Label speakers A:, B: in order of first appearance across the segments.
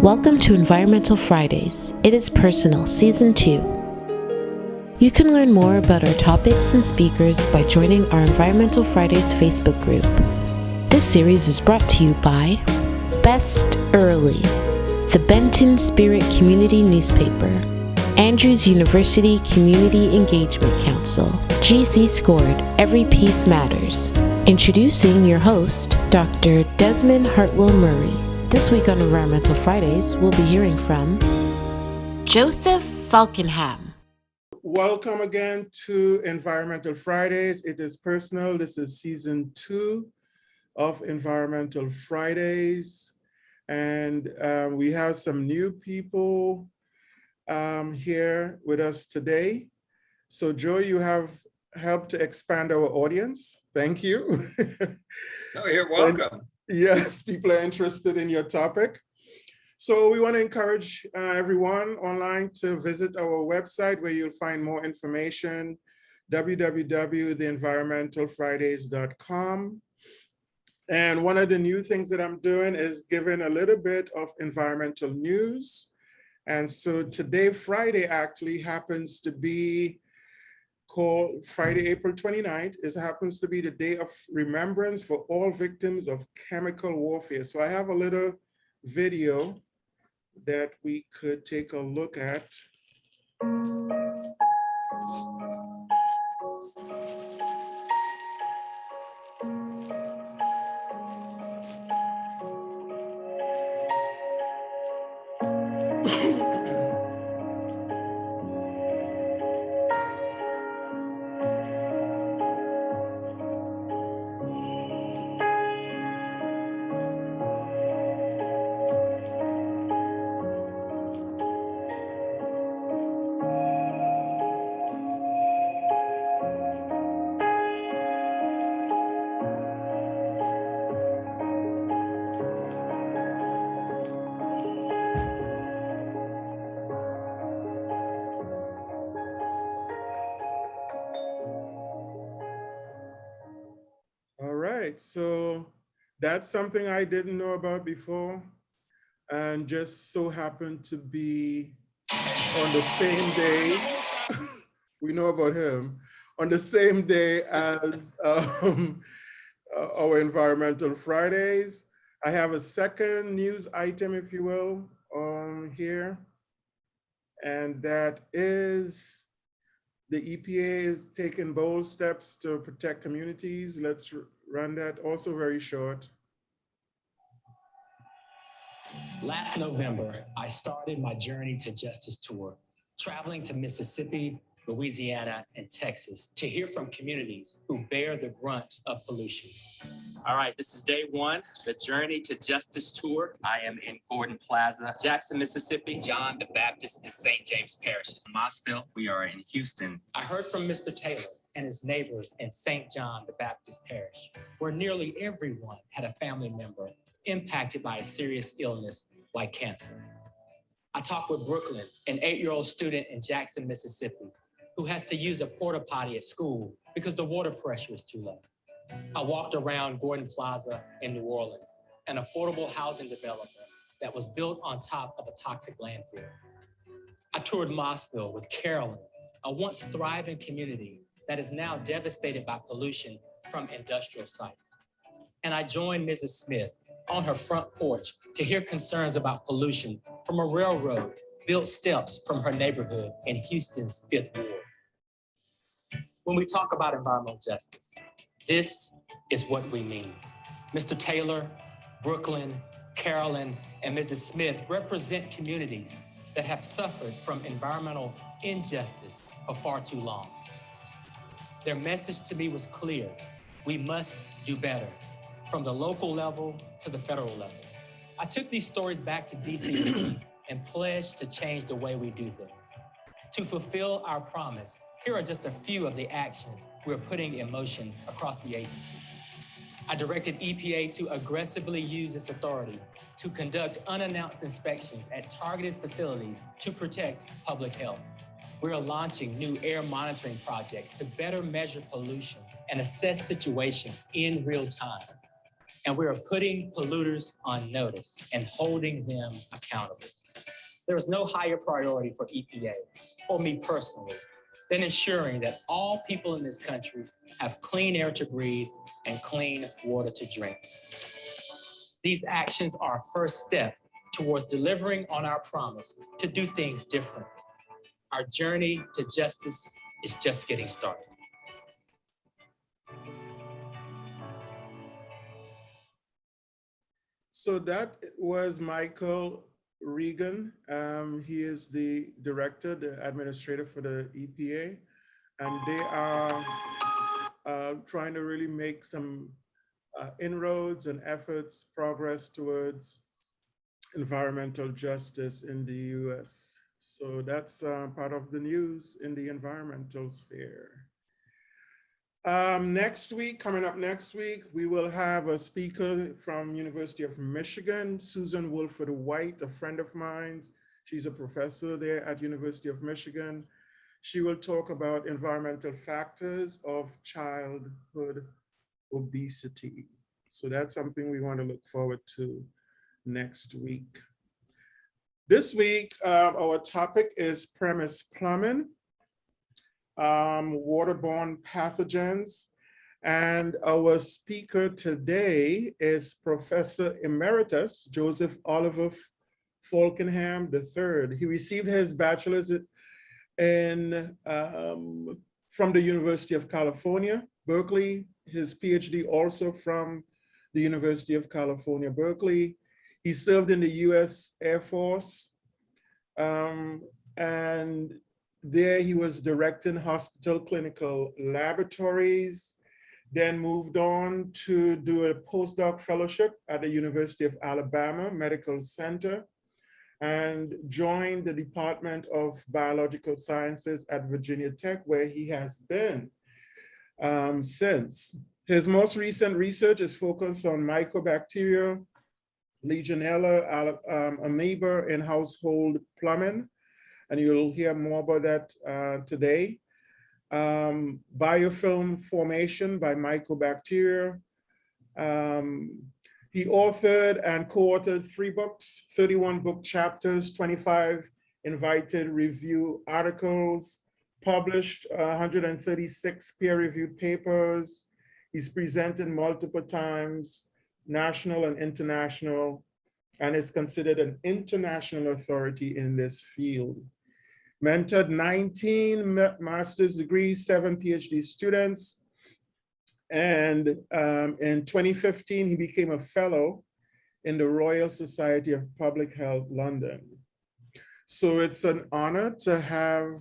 A: Welcome to Environmental Fridays. It is Personal, Season 2. You can learn more about our topics and speakers by joining our Environmental Fridays Facebook group. This series is brought to you by Best Early, the Benton Spirit Community Newspaper, Andrews University Community Engagement Council, GC Scored, Every Piece Matters. Introducing your host, Dr. Desmond Hartwell Murray. This week on Environmental Fridays, we'll be hearing from Joseph Falkinham.
B: Welcome again to Environmental Fridays. It is personal. This is Season 2 of Environmental Fridays. And we have some new people here with us today. So Joe, you have helped to expand our audience. Thank you.
C: Oh, you're welcome.
B: Yes, people are interested in your topic. So we want to encourage everyone online to visit our website where you'll find more information, www.theenvironmentalfridays.com. And one of the new things that I'm doing is giving a little bit of environmental news. And so today, Friday, actually happens to be called Friday, April 29th. It happens to be the day of remembrance for all victims of chemical warfare. So I have a little video that we could take a look at. All right, so that's something I didn't know about before, and just so happened to be on the same day, we know about him, on the same day as our Environmental Fridays. I have a second news item, if you will, on here, and that is the EPA is taking bold steps to protect communities. Let's run that, also very short.
D: Last November, I started my Journey to Justice tour, traveling to Mississippi, Louisiana, and Texas to hear from communities who bear the brunt of pollution.
E: All right, this is day one, the Journey to Justice tour. I am in Gordon Plaza, Jackson, Mississippi, John the Baptist and St. James parishes. Mossville, we are in Houston.
D: I heard from Mr. Taylor and his neighbors in St. John the Baptist parish, where nearly everyone had a family member impacted by a serious illness like cancer. I talked with Brooklyn, an 8-year-old student in Jackson, Mississippi, who has to use a porta potty at school because the water pressure is too low. I walked around Gordon Plaza in New Orleans, an affordable housing development that was built on top of a toxic landfill. I toured Mossville with Carolyn, a once thriving community that is now devastated by pollution from industrial sites. And I joined Mrs. Smith on her front porch to hear concerns about pollution from a railroad built steps from her neighborhood in Houston's 5th Ward. When we talk about environmental justice, this is what we mean. Mr. Taylor, Brooklyn, Carolyn, and Mrs. Smith represent communities that have suffered from environmental injustice for far too long. Their message to me was clear. We must do better, from the local level to the federal level. I took these stories back to DC and pledged to change the way we do things. To fulfill our promise, here are just a few of the actions we're putting in motion across the agency. I directed EPA to aggressively use its authority to conduct unannounced inspections at targeted facilities to protect public health. We're launching new air monitoring projects to better measure pollution and assess situations in real time. and we are putting polluters on notice and holding them accountable. There is no higher priority for EPA, or me personally, than ensuring that all people in this country have clean air to breathe and clean water to drink. These actions are a first step towards delivering on our promise to do things different. Our journey to justice is just getting started.
B: So that was Michael Regan. He is the director, the administrator for the EPA, and they are trying to really make some inroads and efforts, progress towards environmental justice in the US. So that's part of the news in the environmental sphere. Coming up next week, we will have a speaker from University of Michigan, Susan Wolford-White, a friend of mine. She's a professor there at University of Michigan. She will talk about environmental factors of childhood obesity. So that's something we want to look forward to next week. This week, our topic is premise plumbing, waterborne pathogens. And our speaker today is Professor Emeritus Joseph Oliver Falkinham III. He received his bachelor's from the University of California, Berkeley, his PhD also from the University of California, Berkeley. He served in the US Air Force, and there he was directing hospital clinical laboratories, then moved on to do a postdoc fellowship at the University of Alabama Medical Center, and joined the Department of Biological Sciences at Virginia Tech, where he has been since. His most recent research is focused on mycobacteria, Legionella, amoeba in household plumbing, and you'll hear more about that today. Biofilm formation by mycobacteria. He authored and co-authored 3 books, 31 book chapters, 25 invited review articles, published 136 peer-reviewed papers. He's presented multiple times, national and international, and is considered an international authority in this field. Mentored 19 master's degrees, 7 PhD students. And in 2015, he became a fellow in the Royal Society of Public Health, London. So it's an honor to have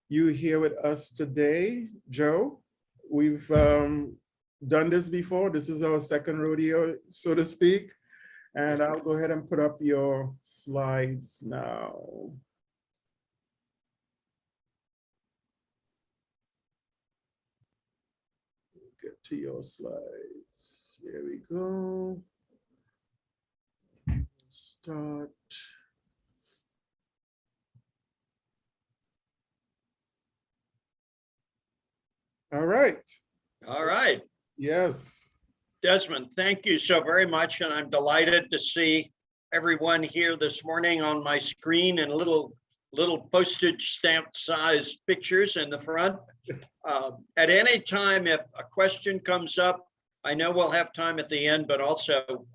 B: you here with us today, Joe. We've done this before. This is our second rodeo, so to speak. And I'll go ahead and put up your slides now. Get to your slides. Here we go. Start. All right.
C: All right.
B: Yes.
C: Desmond, thank you so very much. And I'm delighted to see everyone here this morning on my screen and little postage stamp size pictures in the front. At any time, if a question comes up, I know we'll have time at the end, but also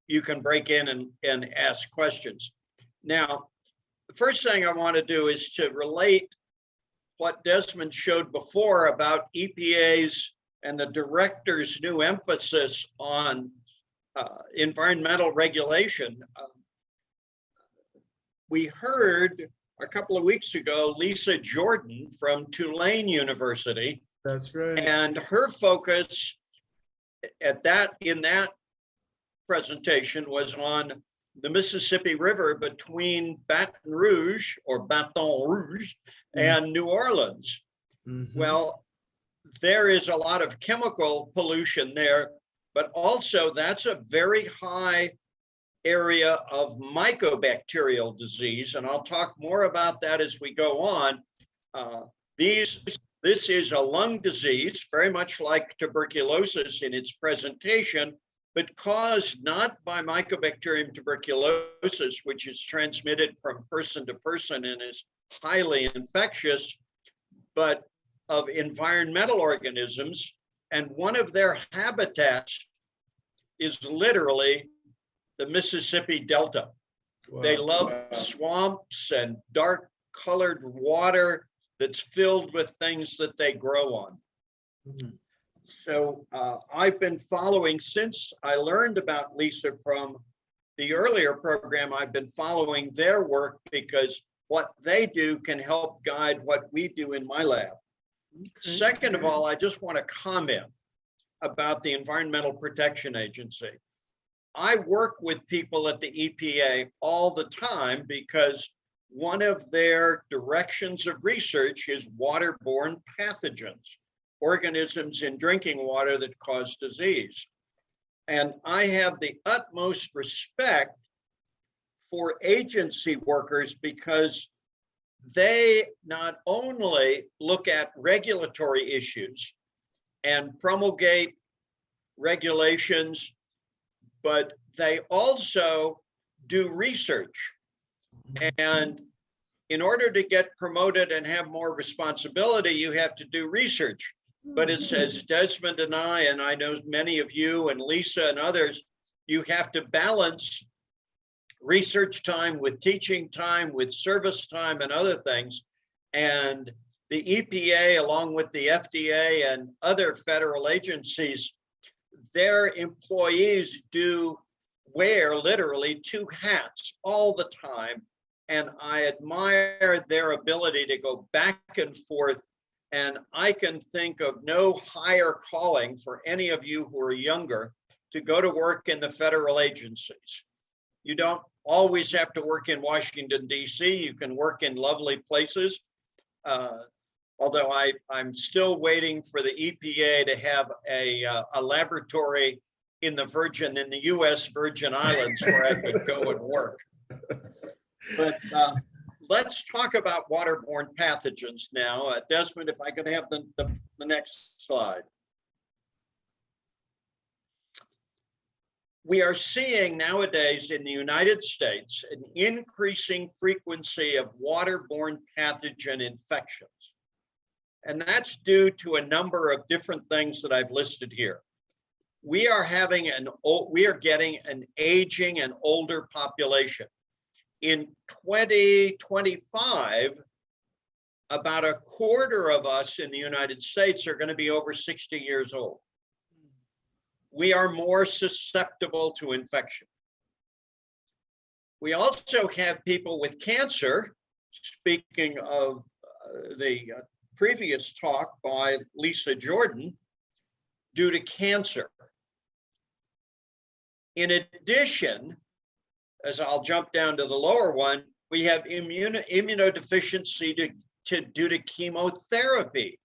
C: you can break in and ask questions. Now, the first thing I want to do is to relate what Desmond showed before about EPA's and the director's new emphasis on environmental regulation. We heard a couple of weeks ago, Lisa Jordan from Tulane University.
B: That's right.
C: And her focus in that presentation was on the Mississippi River between Baton Rouge and New Orleans.
B: Mm-hmm.
C: Well, there is a lot of chemical pollution there, but also that's a very high area of mycobacterial disease, and I'll talk more about that as we go on. This is a lung disease, very much like tuberculosis in its presentation, but caused not by Mycobacterium tuberculosis, which is transmitted from person to person and is highly infectious, but of environmental organisms. And one of their habitats is literally the Mississippi Delta.
B: Wow.
C: They love swamps and dark colored water that's filled with things that they grow on.
B: Mhm.
C: So I've been following, since I learned about Lisa from the earlier program, I've been following their work because what they do can help guide what we do in my lab.
B: Okay.
C: Second of all, I just want to comment about the Environmental Protection Agency. I work with people at the EPA all the time because one of their directions of research is waterborne pathogens, organisms in drinking water that cause disease. And I have the utmost respect for agency workers because they not only look at regulatory issues and promulgate regulations, but they also do research. And in order to get promoted and have more responsibility, you have to do research. But it says Desmond and I know many of you and Lisa and others, you have to balance research time with teaching time, with service time and other things. And the EPA, along with the FDA and other federal agencies, their employees do wear literally two hats all the time. And I admire their ability to go back and forth. And I can think of no higher calling for any of you who are younger to go to work in the federal agencies. You don't always have to work in Washington, D.C. You can work in lovely places. Although I'm still waiting for the EPA to have a laboratory in the U.S. Virgin Islands where I could go and work. But let's talk about waterborne pathogens now. Desmond, if I could have the next slide. We are seeing nowadays in the United States an increasing frequency of waterborne pathogen infections. And that's due to a number of different things that I've listed here. We are getting an aging and older population. In 2025, about a quarter of us in the United States are going to be over 60 years old. We are more susceptible to infection. We also have people with cancer, speaking of the previous talk by Lisa Jordan, due to cancer. In addition, as I'll jump down to the lower one, we have immunodeficiency due to chemotherapy.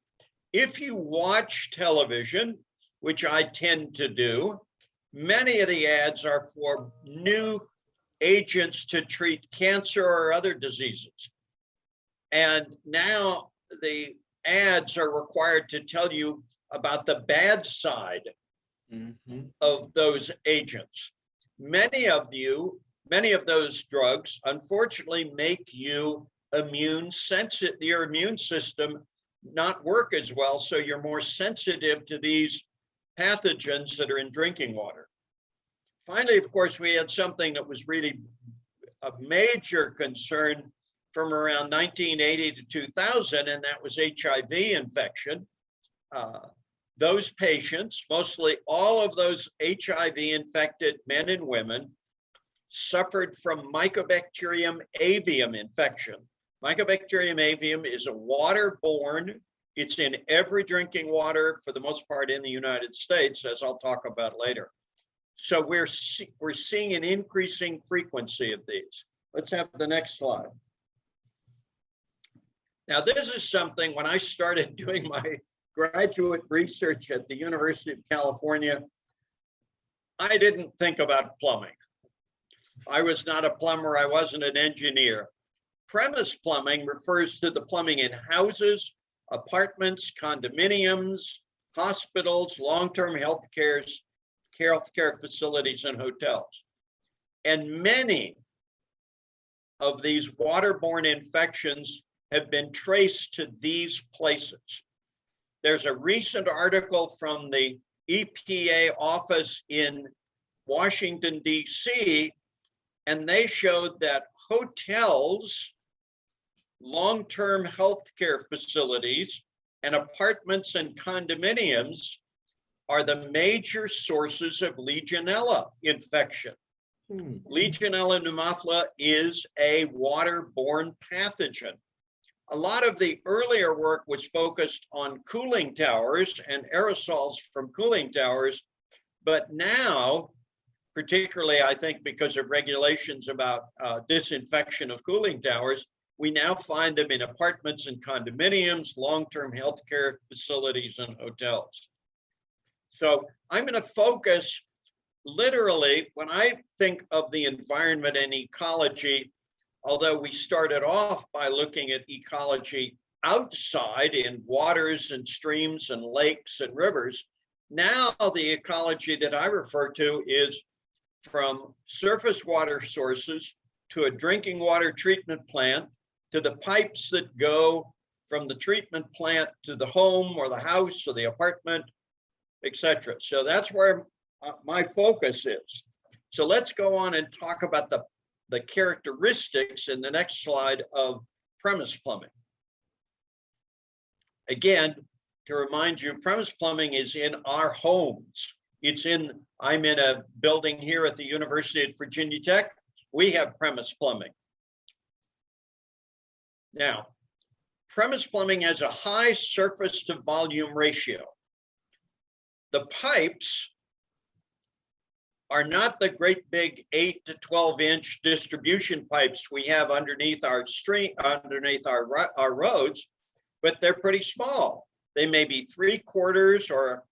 C: If you watch television, which I tend to do, many of the ads are for new agents to treat cancer or other diseases. And now the ads are required to tell you about the bad side of those agents. Many of those drugs, unfortunately, make you immune sensitive, your immune system not work as well, so you're more sensitive to these pathogens that are in drinking water. Finally, of course, we had something that was really a major concern from around 1980 to 2000, and that was HIV infection. Those patients, mostly all of those HIV infected men and women, suffered from Mycobacterium avium infection. Mycobacterium avium is a waterborne. It's in every drinking water, for the most part, in the United States, as I'll talk about later. So we're seeing an increasing frequency of these. Let's have the next slide. Now, this is something, when I started doing my graduate research at the University of California, I didn't think about plumbing. I was not a plumber, I wasn't an engineer. Premise plumbing refers to the plumbing in houses, apartments, condominiums, hospitals, long-term health cares, healthcare facilities and hotels. And many of these waterborne infections have been traced to these places. There's a recent article from the EPA office in Washington, D.C., and they showed that hotels, long-term healthcare facilities, and apartments and condominiums are the major sources of Legionella infection. Legionella pneumophila is a waterborne pathogen. A lot of the earlier work was focused on cooling towers and aerosols from cooling towers, but now, particularly I think because of regulations about disinfection of cooling towers, we now find them in apartments and condominiums, long-term healthcare facilities, and hotels. So I'm going to focus literally, when I think of the environment and ecology, although we started off by looking at ecology outside in waters and streams and lakes and rivers, now the ecology that I refer to is from surface water sources to a drinking water treatment plant, to the pipes that go from the treatment plant to the home or the house or the apartment, etc. So that's where my focus is. So let's go on and talk about the characteristics in the next slide of premise plumbing. Again, to remind you, premise plumbing is in our homes. I'm in a building here at the University of Virginia Tech. We have premise plumbing. Now, premise plumbing has a high surface to volume ratio. The pipes are not the great big 8 to 12 inch distribution pipes we have underneath our roads, but they're pretty small. They may be 3/4 or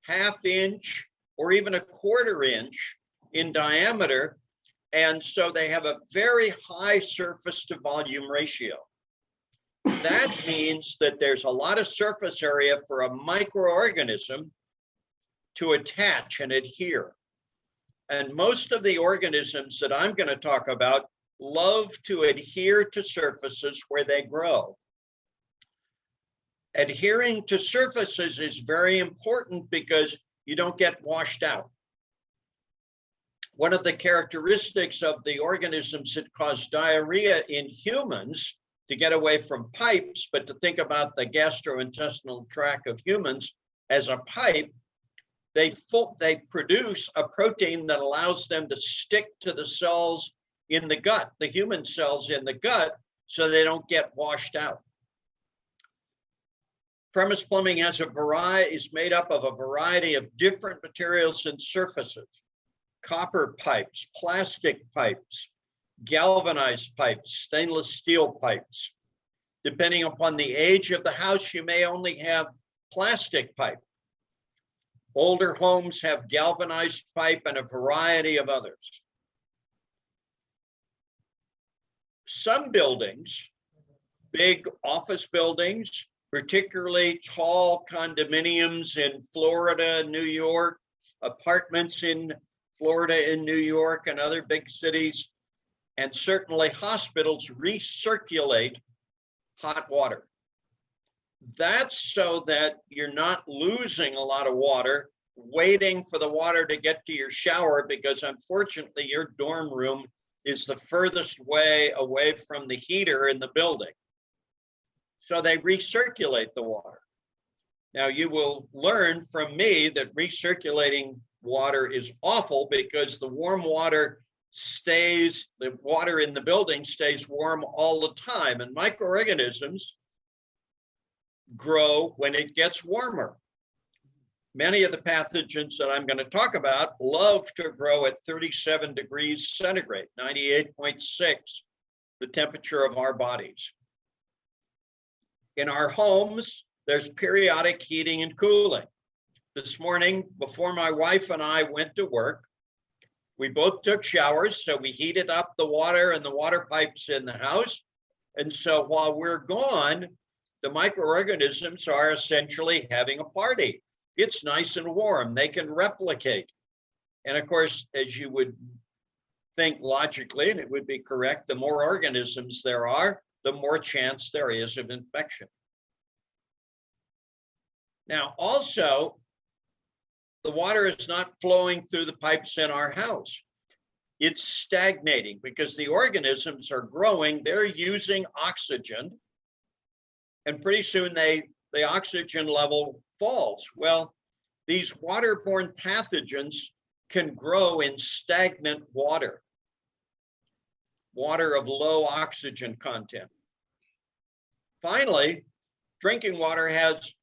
C: ½ inch or even 1/4 inch in diameter. And so they have a very high surface to volume ratio. That means that there's a lot of surface area for a microorganism to attach and adhere. And most of the organisms that I'm going to talk about love to adhere to surfaces where they grow. Adhering to surfaces is very important because you don't get washed out. One of the characteristics of the organisms that cause diarrhea in humans, to get away from pipes, but to think about the gastrointestinal tract of humans as a pipe, they produce a protein that allows them to stick to the cells in the gut, the human cells in the gut, so they don't get washed out. Premise plumbing is made up of a variety of different materials and surfaces: copper pipes, plastic pipes, galvanized pipes, stainless steel pipes. Depending upon the age of the house, you may only have plastic pipe. Older homes have galvanized pipe and a variety of others. Some buildings, big office buildings, particularly tall condominiums in Florida, New York, apartments in Florida and New York and other big cities, and certainly hospitals recirculate hot water. That's so that you're not losing a lot of water waiting for the water to get to your shower, because unfortunately your dorm room is the furthest way away from the heater in the building. So they recirculate the water. Now you will learn from me that recirculating water is awful, because the warm water stays, the water in the building stays warm all the time, and microorganisms grow when it gets warmer. Many of the pathogens that I'm going to talk about love to grow at 37 degrees centigrade, 98.6, the temperature of our bodies. In our homes, there's periodic heating and cooling. This morning, before my wife and I went to work, we both took showers, so we heated up the water and the water pipes in the house. And so while we're gone, the microorganisms are essentially having a party. It's nice and warm. They can replicate. And of course, as you would think logically, and it would be correct, the more organisms there are, the more chance there is of infection. Now, also, the water is not flowing through the pipes in our house. It's stagnating because the organisms are growing, they're using oxygen, and pretty soon the oxygen level falls. Well, these waterborne pathogens can grow in stagnant water, water of low oxygen content. Finally, drinking water has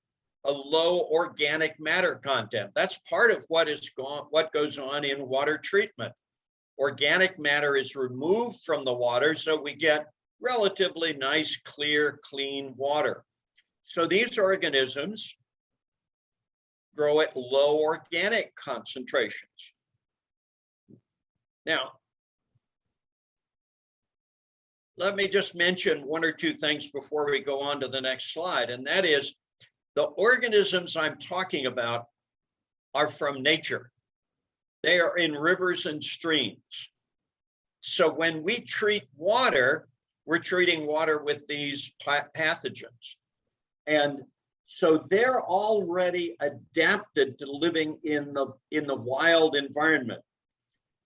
C: a low organic matter content. That's part of what goes on in water treatment. Organic matter is removed from the water, so we get relatively nice, clear, clean water. So these organisms grow at low organic concentrations. Now, let me just mention one or two things before we go on to the next slide, and that is the organisms I'm talking about are from nature. They are in rivers and streams. So when we treat water, we're treating water with these pathogens. And so they're already adapted to living in the wild environment.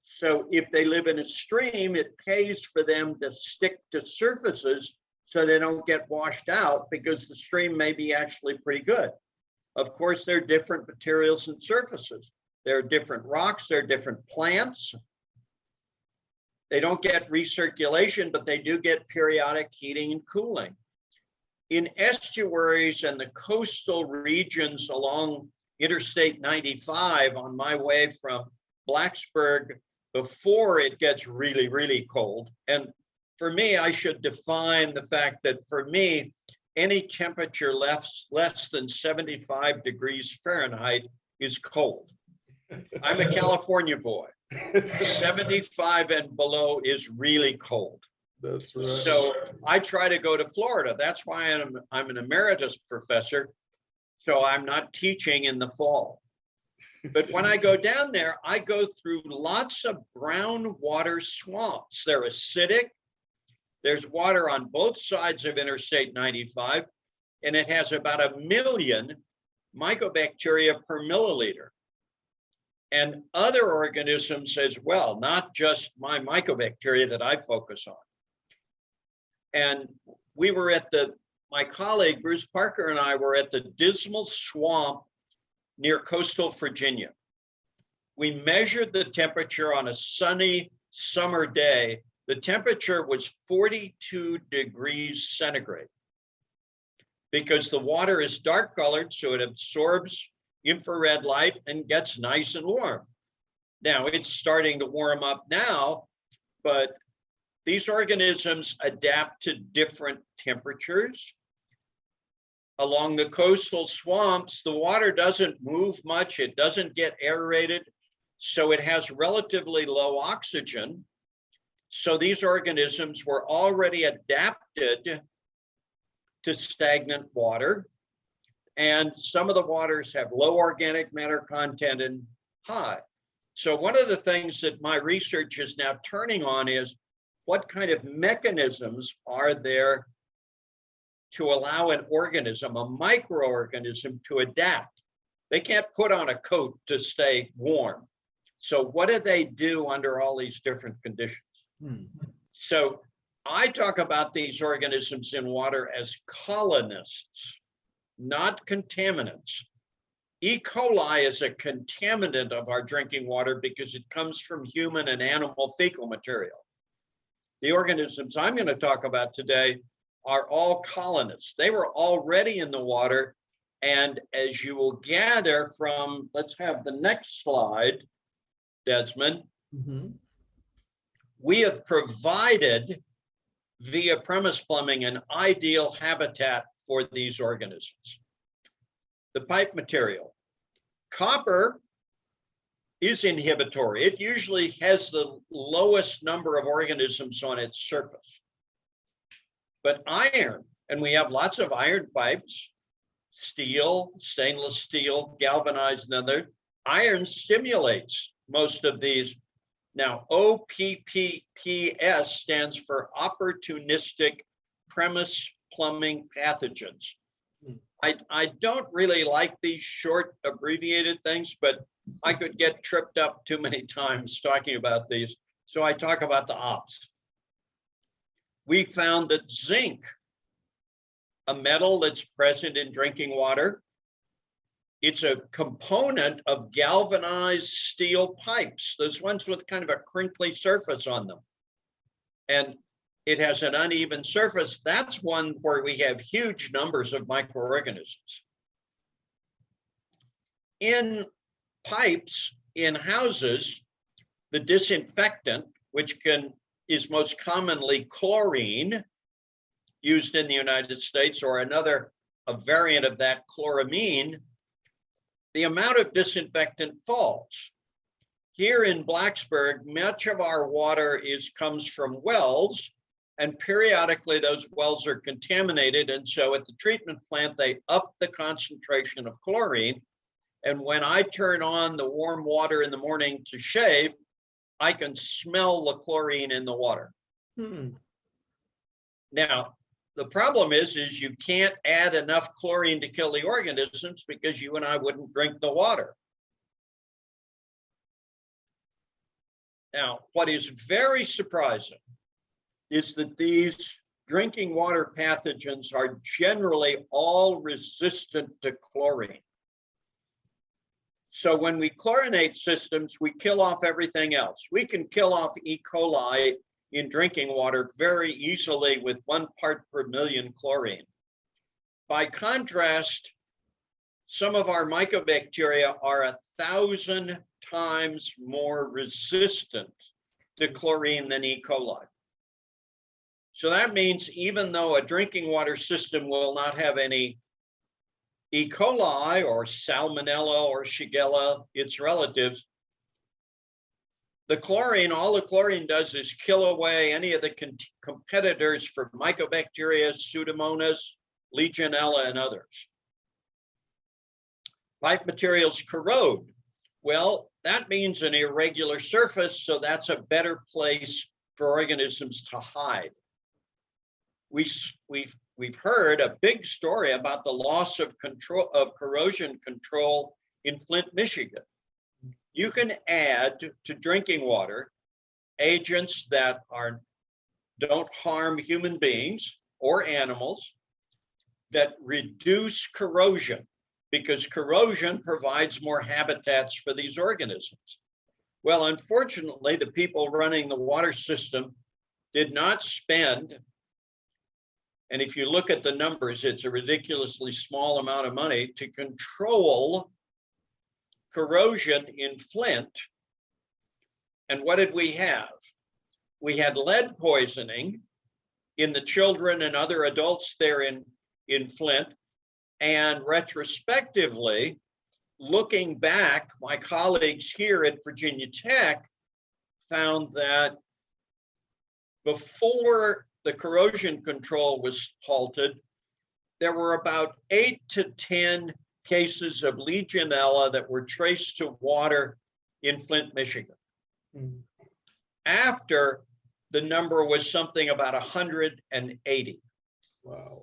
C: So if they live in a stream, it pays for them to stick to surfaces so they don't get washed out, because the stream may be actually pretty good. Of course, there are different materials and surfaces. There are different rocks, there are different plants. They don't get recirculation, but they do get periodic heating and cooling. In estuaries and the coastal regions along Interstate 95 on my way from Blacksburg, before it gets really, really cold. And for me, I should define the fact that for me, any temperature less than 75 degrees Fahrenheit is cold. I'm a California boy. 75 and below is really cold.
B: That's right.
C: So I try to go to Florida. That's why I'm an emeritus professor. So I'm not teaching in the fall. But when I go down there, I go through lots of brown water swamps. They're acidic. There's water on both sides of Interstate 95, and it has about 1 million mycobacteria per milliliter. And other organisms as well, not just my mycobacteria that I focus on. And we were at my colleague, Bruce Parker, and I were at the Dismal Swamp near coastal Virginia. We measured the temperature on a sunny summer day. The temperature was 42 degrees centigrade because the water is dark colored, so it absorbs infrared light and gets nice and warm. Now it's starting to warm up now, but these organisms adapt to different temperatures. Along the coastal swamps, the water doesn't move much, it doesn't get aerated, so it has relatively low oxygen. So these organisms were already adapted to stagnant water, and some of the waters have low organic matter content and high. So one of the things that my research is now turning on is what kind of mechanisms are there to allow an organism, a microorganism, to adapt. They can't put on a coat to stay warm. So what do they do under all these different conditions? So I talk about these organisms in water as colonists, not contaminants. E. coli is a contaminant of our drinking water because it comes from human and animal fecal material. The organisms I'm going to talk about today are all colonists. They were already in the water. And as you will gather from, let's have the next slide, Desmond. We have provided via premise plumbing an ideal habitat for these organisms. The pipe material. Copper is inhibitory. It usually has the lowest number of organisms on its surface. But iron, and we have lots of iron pipes, steel, stainless steel, galvanized, and other. Iron stimulates most of these. Now, OPPPS stands for opportunistic premise plumbing pathogens. I don't really like these short abbreviated things, but I could get tripped up too many times talking about these. So I talk about the ops. We found that zinc, a metal that's present in drinking water, it's a component of galvanized steel pipes, those ones with kind of a crinkly surface on them. And it has an uneven surface. That's one where we have huge numbers of microorganisms. In pipes, in houses, the disinfectant, which is most commonly chlorine, used in the United States, or a variant of that, chloramine, the amount of disinfectant falls. Here in Blacksburg, much of our water comes from wells, and periodically those wells are contaminated. And so at the treatment plant, they up the concentration of chlorine. And when I turn on the warm water in the morning to shave, I can smell the chlorine in the water. Now, the problem is you can't add enough chlorine to kill the organisms, because you and I wouldn't drink the water. Now, what is very surprising is that these drinking water pathogens are generally all resistant to chlorine. So when we chlorinate systems, we kill off everything else. We can kill off E. coli in drinking water very easily with 1 part per million chlorine. By contrast, some of our mycobacteria are 1,000 times more resistant to chlorine than E. coli. So that means even though a drinking water system will not have any E. coli or Salmonella or Shigella, its relatives, all the chlorine does is kill away any of the competitors for Mycobacteria, Pseudomonas, Legionella, and others. Pipe materials corrode. Well, that means an irregular surface, so that's a better place for organisms to hide. We've heard a big story about the loss of corrosion control in Flint, Michigan. You can add to drinking water agents that don't harm human beings or animals, that reduce corrosion, because corrosion provides more habitats for these organisms. Well, unfortunately, the people running the water system did not spend, and if you look at the numbers, it's a ridiculously small amount of money to control corrosion in Flint. And what did we have? We had lead poisoning in the children and other adults there in Flint. And retrospectively, looking back, my colleagues here at Virginia Tech found that before the corrosion control was halted, there were about 8 to 10 cases of Legionella that were traced to water in Flint, Michigan. After, the number was something about 180.
B: Wow.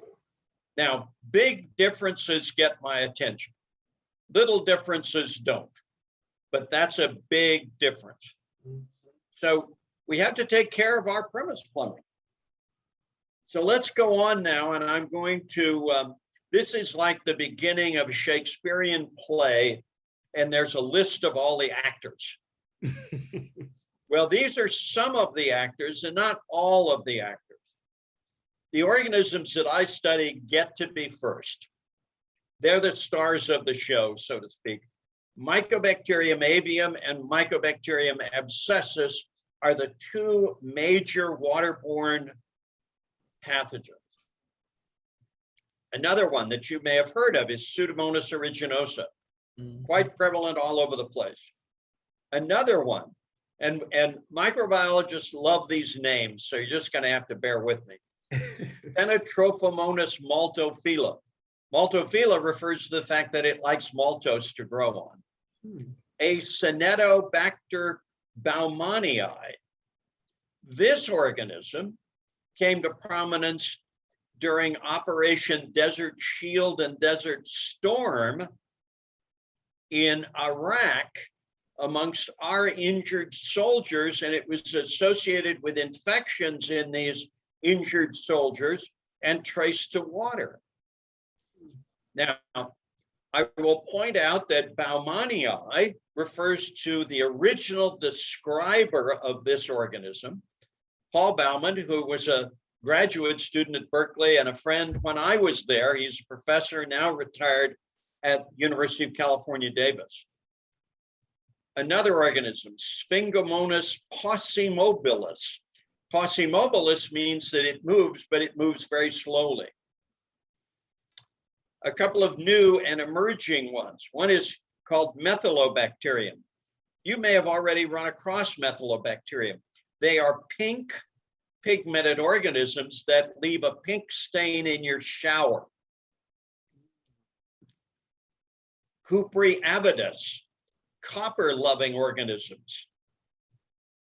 C: Now, big differences get my attention. Little differences don't, but that's a big difference. So we have to take care of our premise plumbing. So let's go on now, and I'm going to, this is like the beginning of a Shakespearean play, and there's a list of all the actors. Well, these are some of the actors and not all of the actors. The organisms that I study get to be first. They're the stars of the show, so to speak. Mycobacterium avium and Mycobacterium abscessus are the 2 major waterborne pathogens. Another one that you may have heard of is Pseudomonas aeruginosa, quite prevalent all over the place. Another one, and microbiologists love these names, so you're just going to have to bear with me. Phenotrophomonas maltophylla. Maltophylla refers to the fact that it likes maltose to grow on. Acinetobacter baumannii. This organism came to prominence during Operation Desert Shield and Desert Storm in Iraq amongst our injured soldiers, and it was associated with infections in these injured soldiers and traced to water. Now, I will point out that baumannii refers to the original describer of this organism, Paul Baumann, who was a graduate student at Berkeley and a friend when I was there. He's a professor now retired at University of California, Davis. Another organism, Sphingomonas paucimobilis. Paucimobilis means that it moves, but it moves very slowly. A couple of new and emerging ones. One is called Methylobacterium. You may have already run across Methylobacterium. They are pink pigmented organisms that leave a pink stain in your shower. Cupri avidus, copper-loving organisms.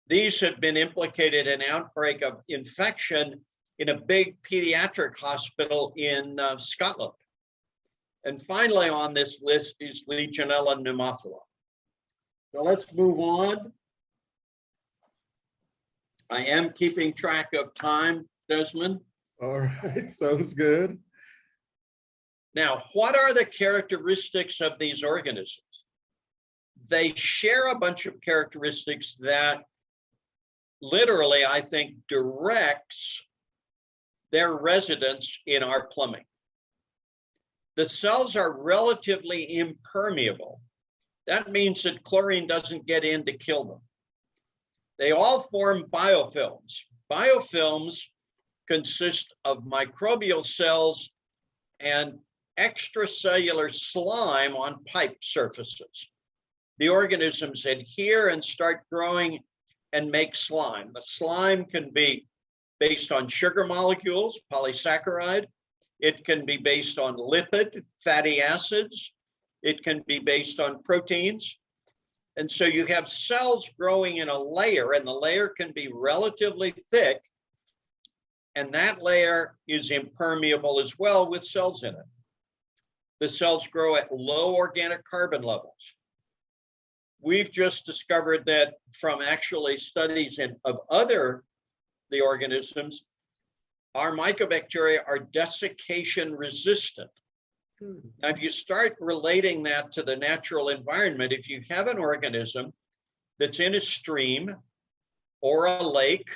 C: These have been implicated in an outbreak of infection in a big pediatric hospital in Scotland. And finally on this list is Legionella pneumophila. So let's move on. I am keeping track of time, Desmond.
B: All right, sounds good.
C: Now, what are the characteristics of these organisms? They share a bunch of characteristics that literally, I think, directs their residence in our plumbing. The cells are relatively impermeable. That means that chlorine doesn't get in to kill them. They all form biofilms. Biofilms consist of microbial cells and extracellular slime on pipe surfaces. The organisms adhere and start growing and make slime. The slime can be based on sugar molecules, polysaccharide. It can be based on lipid, fatty acids. It can be based on proteins. And so you have cells growing in a layer, and the layer can be relatively thick, and that layer is impermeable as well with cells in it. The cells grow at low organic carbon levels. We've just discovered that from actually studies of the organisms, our mycobacteria are desiccation resistant. Now, if you start relating that to the natural environment, if you have an organism that's in a stream or a lake,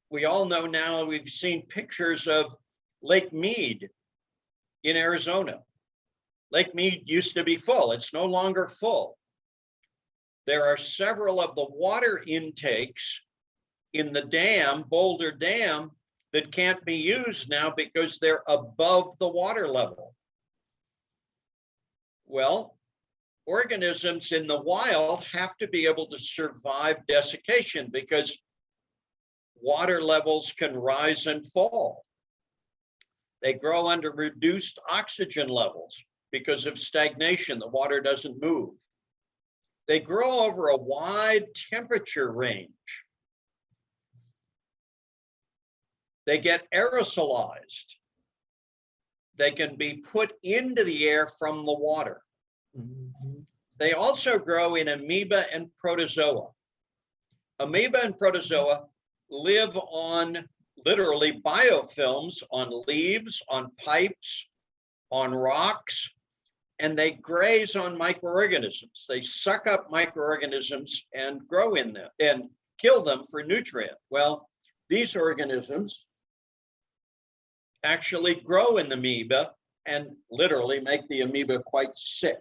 C: we all know now, we've seen pictures of Lake Mead in Arizona. Lake Mead used to be full. It's no longer full. There are several of the water intakes in the dam, Boulder Dam, that can't be used now because they're above the water level. Well, organisms in the wild have to be able to survive desiccation because water levels can rise and fall. They grow under reduced oxygen levels because of stagnation. The water doesn't move. They grow over a wide temperature range. They get aerosolized. They can be put into the air from the water. Mm-hmm. They also grow in amoeba and protozoa. Amoeba and protozoa live on literally biofilms, on leaves, on pipes, on rocks, and they graze on microorganisms. They suck up microorganisms and grow in them and kill them for nutrient. Well, these organisms actually grow in the amoeba and literally make the amoeba quite sick.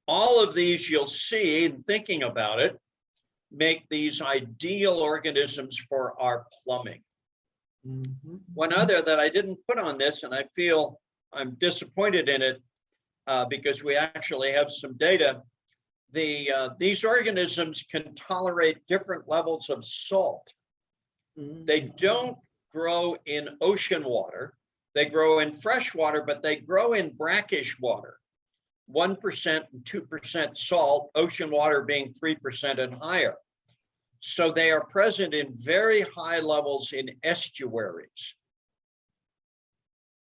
C: All of these you'll see, in thinking about it, make these ideal organisms for our plumbing. Mm-hmm. One other that I didn't put on this, and I feel I'm disappointed in it because we actually have some data. These organisms can tolerate different levels of salt. Mm-hmm. They don't grow in ocean water. They grow in fresh water, but they grow in brackish water. 1% and 2% salt, ocean water being 3% and higher. So they are present in very high levels in estuaries.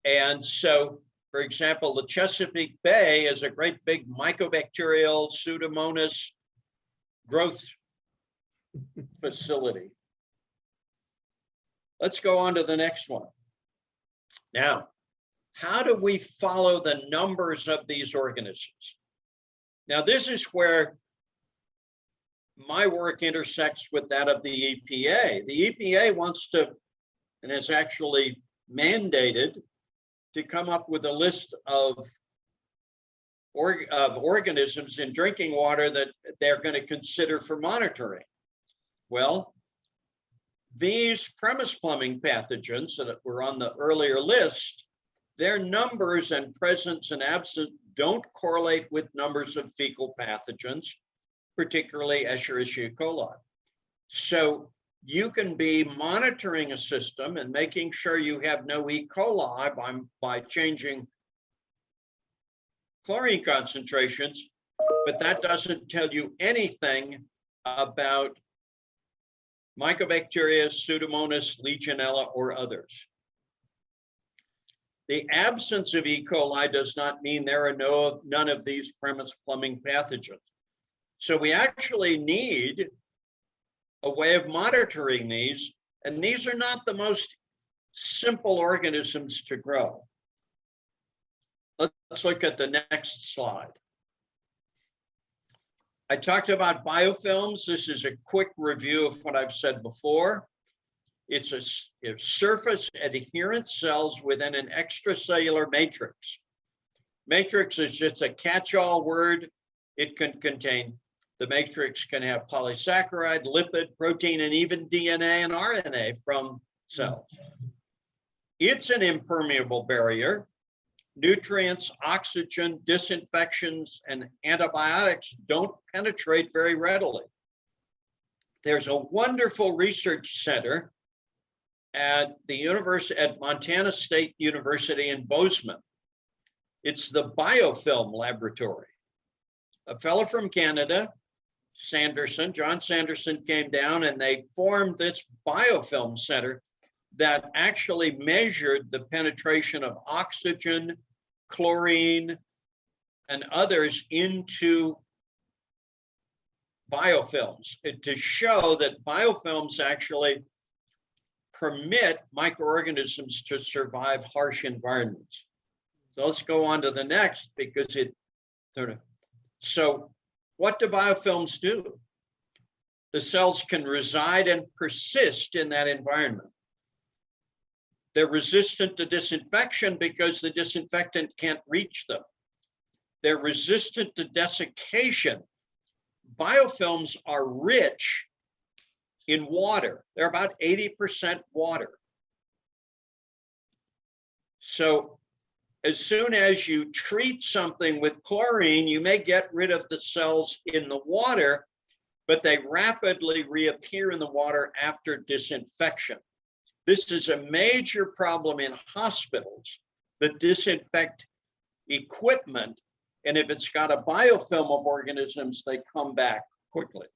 C: And so, for example, the Chesapeake Bay is a great big mycobacterial Pseudomonas growth facility. Let's go on to the next one. Now, how do we follow the numbers of these organisms? Now, this is where my work intersects with that of the EPA. The EPA wants to, and has actually mandated, to come up with a list of organisms in drinking water that they're going to consider for monitoring. Well, these premise plumbing pathogens that were on the earlier list, their numbers and presence and absence don't correlate with numbers of fecal pathogens, particularly Escherichia coli. So you can be monitoring a system and making sure you have no E. coli by changing chlorine concentrations, but that doesn't tell you anything about Mycobacteria, Pseudomonas, Legionella, or others. The absence of E. coli does not mean there are none of these premise plumbing pathogens. So we actually need a way of monitoring these, and these are not the most simple organisms to grow. Let's look at the next slide. I talked about biofilms. This is a quick review of what I've said before. It's surface adherent cells within an extracellular matrix. Matrix is just a catch-all word. It can contain, the matrix can have polysaccharide, lipid, protein, and even DNA and RNA from cells. It's an impermeable barrier. Nutrients, oxygen, disinfections, and antibiotics don't penetrate very readily. There's a wonderful research center at Montana State University in Bozeman. It's the Biofilm Laboratory. A fellow from Canada, John Sanderson, came down and they formed this biofilm center that actually measured the penetration of oxygen, chlorine, and others into biofilms to show that biofilms actually permit microorganisms to survive harsh environments. So let's go on to the next, because it sort of, so what do biofilms do? The cells can reside and persist in that environment. They're resistant to disinfection because the disinfectant can't reach them. They're resistant to desiccation. Biofilms are rich in water. They're about 80% water. So as soon as you treat something with chlorine, you may get rid of the cells in the water, but they rapidly reappear in the water after disinfection. This is a major problem in hospitals that disinfect equipment, and if it's got a biofilm of organisms, they come back quickly.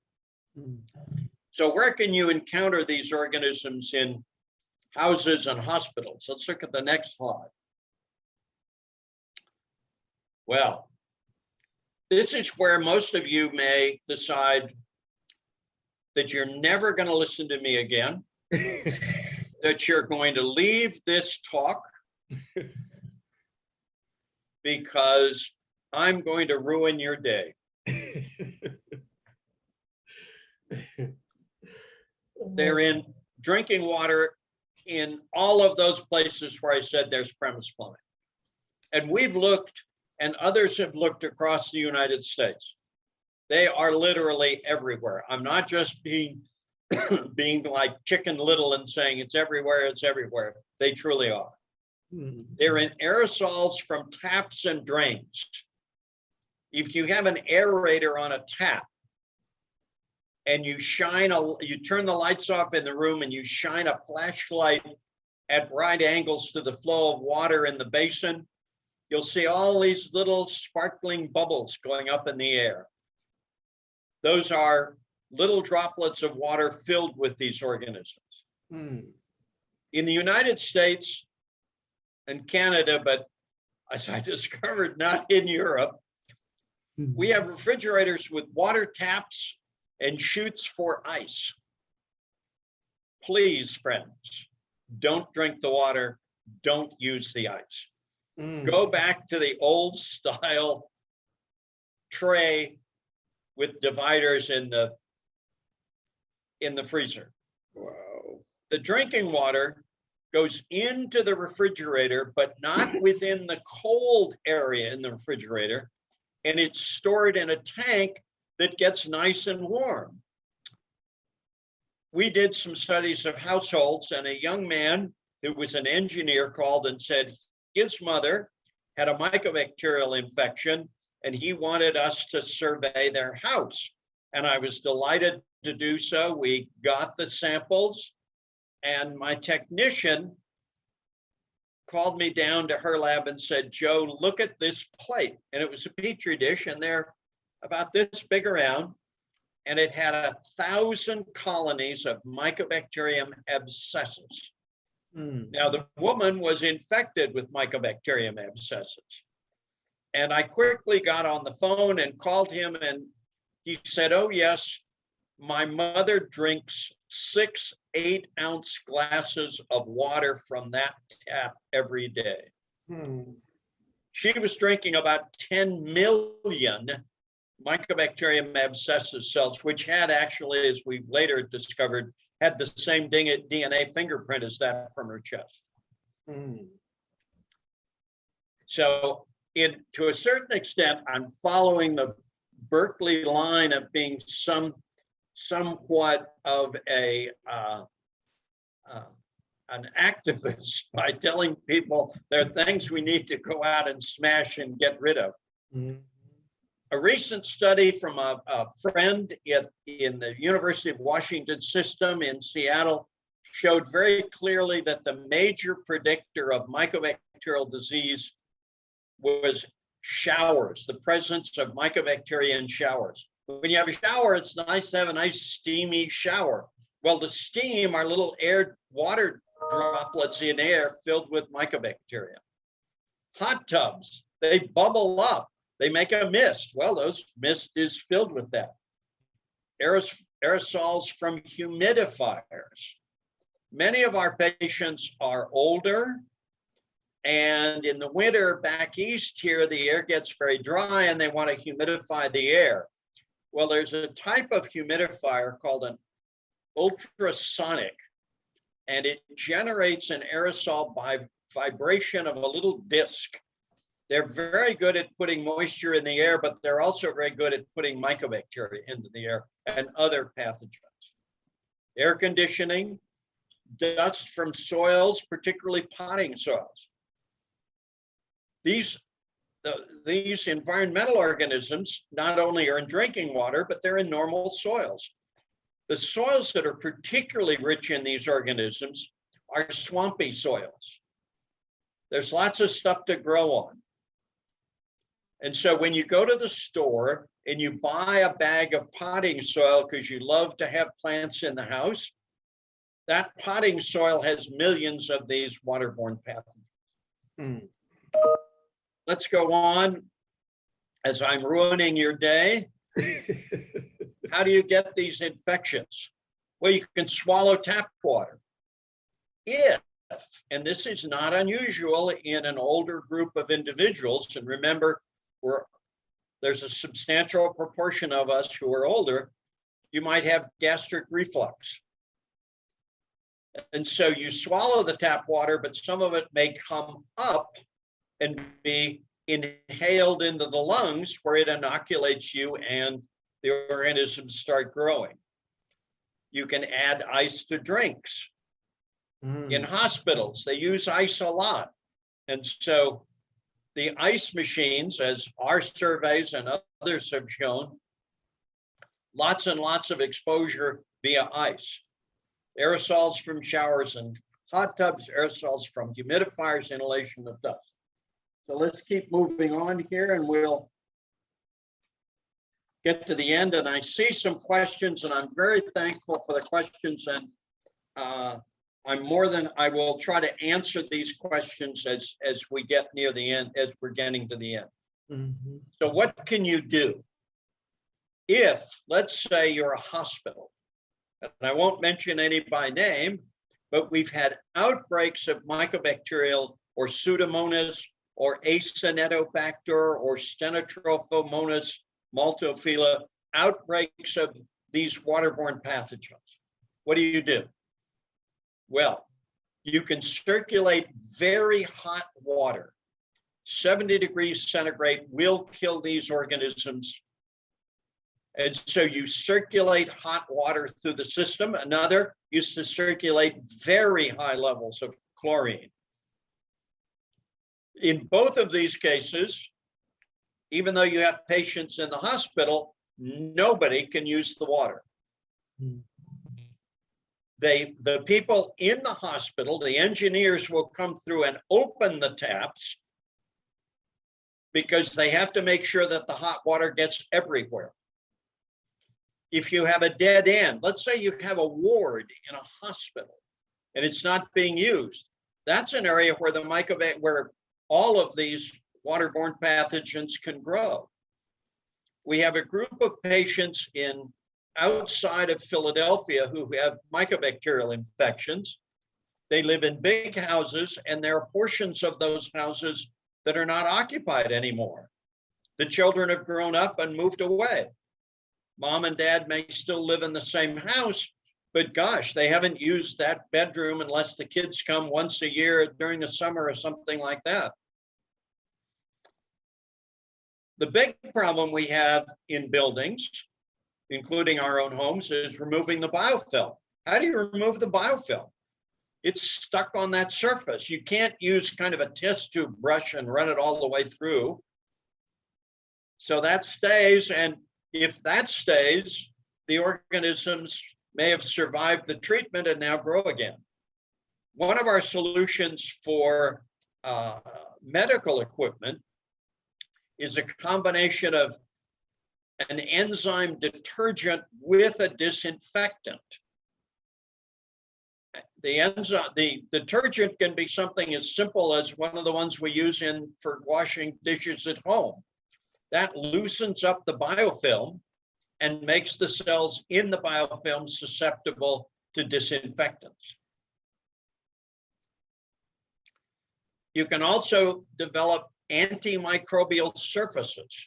C: So where can you encounter these organisms in houses and hospitals? Let's look at the next slide. Well, this is where most of you may decide that you're never going to listen to me again, that you're going to leave this talk because I'm going to ruin your day. They're in drinking water in all of those places where I said there's premise plumbing. And we've looked, and others have looked across the United States. They are literally everywhere. I'm not just being like Chicken Little and saying it's everywhere, it's everywhere. They truly are. They're in aerosols from taps and drains. If you have an aerator on a tap and you turn the lights off in the room and you shine a flashlight at right angles to the flow of water in the basin, you'll see all these little sparkling bubbles going up in the air. Those are little droplets of water filled with these organisms.
B: Mm.
C: In the United States and Canada, but as I discovered, not in Europe, we have refrigerators with water taps and chutes for ice. Please, friends, don't drink the water, don't use the ice. Go back to the old style tray with dividers in the freezer.
B: Wow.
C: The drinking water goes into the refrigerator, but not within the cold area in the refrigerator. And it's stored in a tank that gets nice and warm. We did some studies of households, and a young man who was an engineer called and said his mother had a mycobacterial infection and he wanted us to survey their house. And I was delighted to do so. We got the samples, and my technician called me down to her lab and said, Joe, look at this plate. And it was a Petri dish, and they're about this big around, and it had 1,000 colonies of Mycobacterium abscessus. Now, the woman was infected with Mycobacterium abscessus. And I quickly got on the phone and called him, and he said, oh, yes, my mother drinks 6 8-ounce glasses of water from that tap every day. She was drinking about 10 million Mycobacterium abscessus cells, which had actually, as we later discovered, had the same DNA fingerprint as that from her chest. So to a certain extent, I'm following the Berkeley line of being somewhat of an activist by telling people there are things we need to go out and smash and get rid of. A recent study from a friend in the University of Washington system in Seattle showed very clearly that the major predictor of mycobacterial disease was showers, the presence of mycobacteria in showers. When you have a shower, it's nice to have a nice steamy shower. Well, the steam are little water droplets in air filled with mycobacteria. Hot tubs, they bubble up. They make a mist. Well, those mist is filled with that. Aerosols from humidifiers. Many of our patients are older, and in the winter back east here, the air gets very dry and they want to humidify the air. Well, there's a type of humidifier called an ultrasonic, and it generates an aerosol by vibration of a little disc. They're very good at putting moisture in the air, but they're also very good at putting mycobacteria into the air and other pathogens. Air conditioning, dust from soils, particularly potting soils. These environmental organisms not only are in drinking water, but they're in normal soils. The soils that are particularly rich in these organisms are swampy soils. There's lots of stuff to grow on. And so when you go to the store and you buy a bag of potting soil because you love to have plants in the house, that potting soil has millions of these waterborne pathogens. Let's go on as I'm ruining your day. How do you get these infections? Well, you can swallow tap water. And this is not unusual in an older group of individuals, and remember, there's a substantial proportion of us who are older, you might have gastric reflux. And so you swallow the tap water, but some of it may come up and be inhaled into the lungs where it inoculates you and the organisms start growing. You can add ice to drinks. In hospitals, they use ice a lot. And so the ice machines, as our surveys and others have shown, lots and lots of exposure via ice. Aerosols from showers and hot tubs, aerosols from humidifiers, inhalation of dust. So let's keep moving on here and we'll get to the end. And I see some questions and I'm very thankful for the questions. And I will try to answer these questions as we get near the end, as we're getting to the end.
B: Mhm.
C: So what can you do? If, let's say you're a hospital, and I won't mention any by name, but we've had outbreaks of mycobacterial or Pseudomonas or Acinetobacter or Stenotrophomonas multifida, outbreaks of these waterborne pathogens. What do? Well, you can circulate very hot water. 70 degrees centigrade will kill these organisms. And so you circulate hot water through the system. Another used to circulate very high levels of chlorine. In both of these cases, even though you have patients in the hospital, nobody can use the water.
B: Mm.
C: The people in the hospital, the engineers will come through and open the taps because they have to make sure that the hot water gets everywhere. If you have a dead end, let's say you have a ward in a hospital and it's not being used, that's an area where where all of these waterborne pathogens can grow. We have a group of patients outside of Philadelphia who have mycobacterial infections. They live in big houses and there are portions of those houses that are not occupied anymore. The children have grown up and moved away. Mom and dad may still live in the same house, but gosh, they haven't used that bedroom unless the kids come once a year during the summer or something like that. The big problem we have in buildings, including our own homes, is removing the biofilm. How do you remove the biofilm? It's stuck on that surface. You can't use kind of a test tube brush and run it all the way through. So that stays, and if that stays, the organisms may have survived the treatment and now grow again. One of our solutions for medical equipment is a combination of an enzyme detergent with a disinfectant. The detergent can be something as simple as one of the ones we use for washing dishes at home. That loosens up the biofilm and makes the cells in the biofilm susceptible to disinfectants. You can also develop antimicrobial surfaces.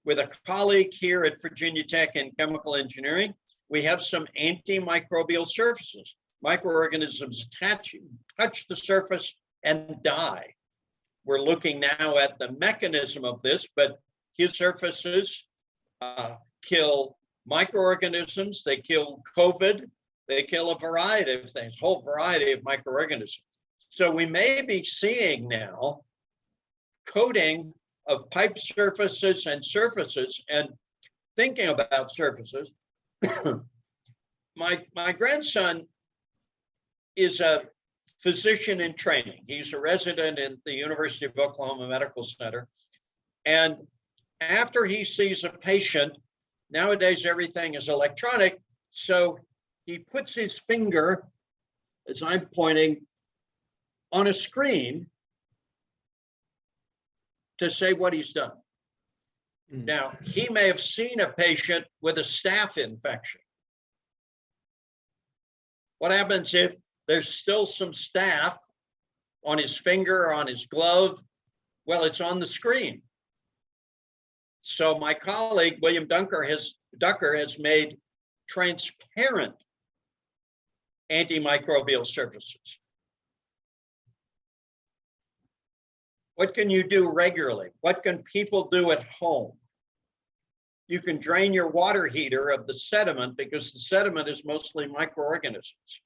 C: With a colleague here at Virginia Tech in chemical engineering, we have some antimicrobial surfaces. Microorganisms touch the surface and die. We're looking now at the mechanism of this, but his surfaces kill microorganisms, they kill COVID, they kill a variety of things, whole variety of microorganisms. So we may be seeing now coating of pipe surfaces and thinking about surfaces. My grandson is a physician in training. He's a resident in the University of Oklahoma Medical Center. And after he sees a patient, nowadays everything is electronic. So he puts his finger, as I'm pointing, on a screen to say what he's done.
B: Mm.
C: Now, he may have seen a patient with a staph infection. What happens if there's still some staph on his finger or on his glove? Well, it's on the screen. So my colleague, William Ducker has made transparent antimicrobial surfaces. What can you do regularly? What can people do at home? You can drain your water heater of the sediment because the sediment is mostly microorganisms.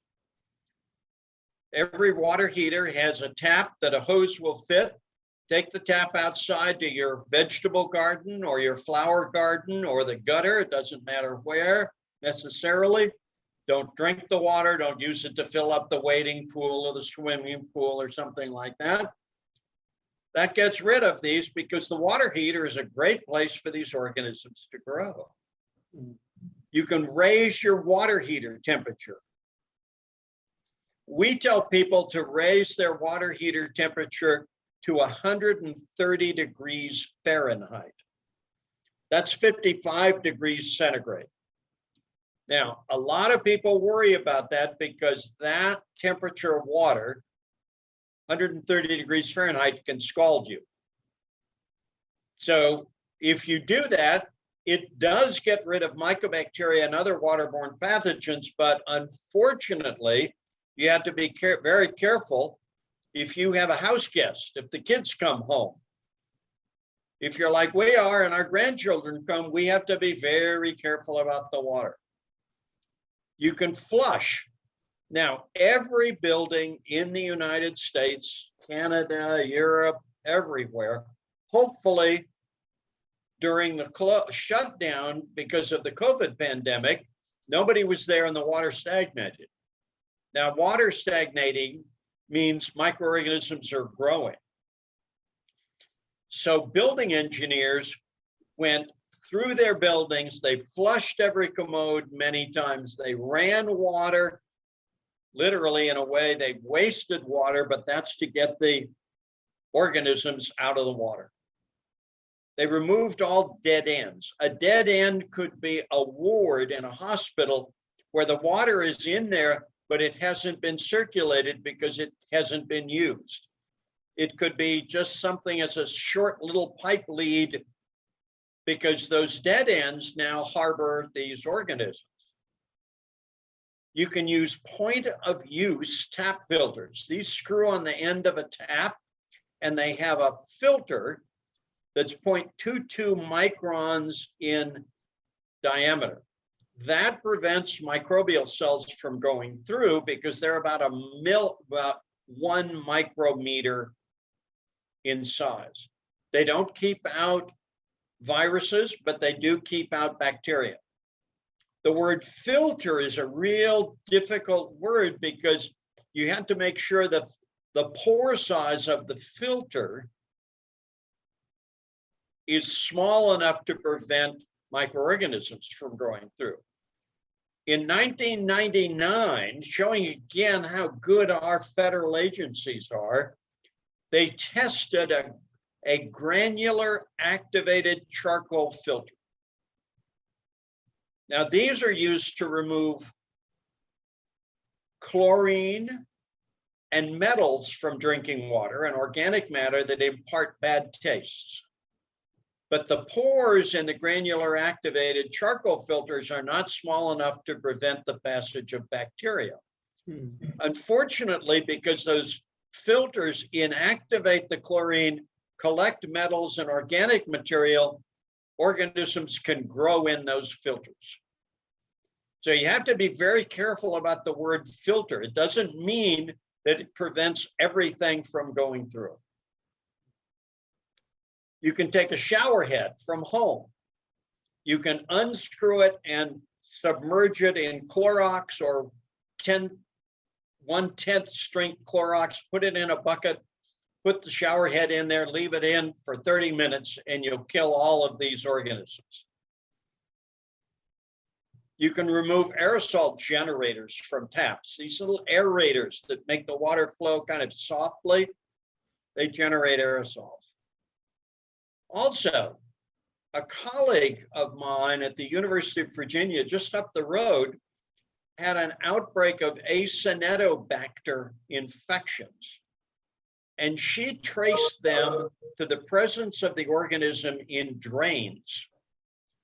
C: Every water heater has a tap that a hose will fit. Take the tap outside to your vegetable garden or your flower garden or the gutter. It doesn't matter where necessarily. Don't drink the water. Don't use it to fill up the wading pool or the swimming pool or something like that. that gets rid of these because the water heater is a great place for these organisms to grow. You can raise your water heater temperature. We tell people to raise their water heater temperature to 130 degrees Fahrenheit. That's 55 degrees centigrade. Now, a lot of people worry about that because that temperature of water, 130 degrees Fahrenheit, can scald you. So if you do that, it does get rid of mycobacteria and other waterborne pathogens, but unfortunately, you have to be very careful if you have a house guest, if the kids come home. If you're like we are and our grandchildren come, we have to be very careful about the water. You can flush. Now, every building in the United States, Canada, Europe, everywhere, hopefully during the shutdown because of the COVID pandemic, nobody was there and the water stagnated. Now, water stagnating means microorganisms are growing. So building engineers went through their buildings, they flushed every commode many times, they ran water, literally in a way, they wasted water, but that's to get the organisms out of the water. They removed all dead ends. A dead end could be a ward in a hospital where the water is in there, but it hasn't been circulated because it hasn't been used. It could be just something as a short little pipe lead because those dead ends now harbor these organisms. You can use point of use tap filters. These screw on the end of a tap and they have a filter that's 0.22 microns in diameter. That prevents microbial cells from going through because they're about 1 micrometer in size. They don't keep out viruses, but they do keep out bacteria. The word filter is a real difficult word because you have to make sure that the pore size of the filter is small enough to prevent microorganisms from growing through. In 1999, showing again how good our federal agencies are, they tested a granular activated charcoal filter. Now, these are used to remove chlorine and metals from drinking water and organic matter that impart bad tastes. But the pores in the granular activated charcoal filters are not small enough to prevent the passage of bacteria. Unfortunately, because those filters inactivate the chlorine, collect metals and organic material, organisms can grow in those filters. So you have to be very careful about the word filter. It doesn't mean that it prevents everything from going through. You can take a shower head from home. You can unscrew it and submerge it in Clorox or 1/10 strength Clorox, put it in a bucket, put the shower head in there, leave it in for 30 minutes, and you'll kill all of these organisms. You can remove aerosol generators from taps. These little aerators that make the water flow kind of softly, they generate aerosols. Also, a colleague of mine at the University of Virginia, just up the road, had an outbreak of Acinetobacter infections. And she traced them to the presence of the organism in drains.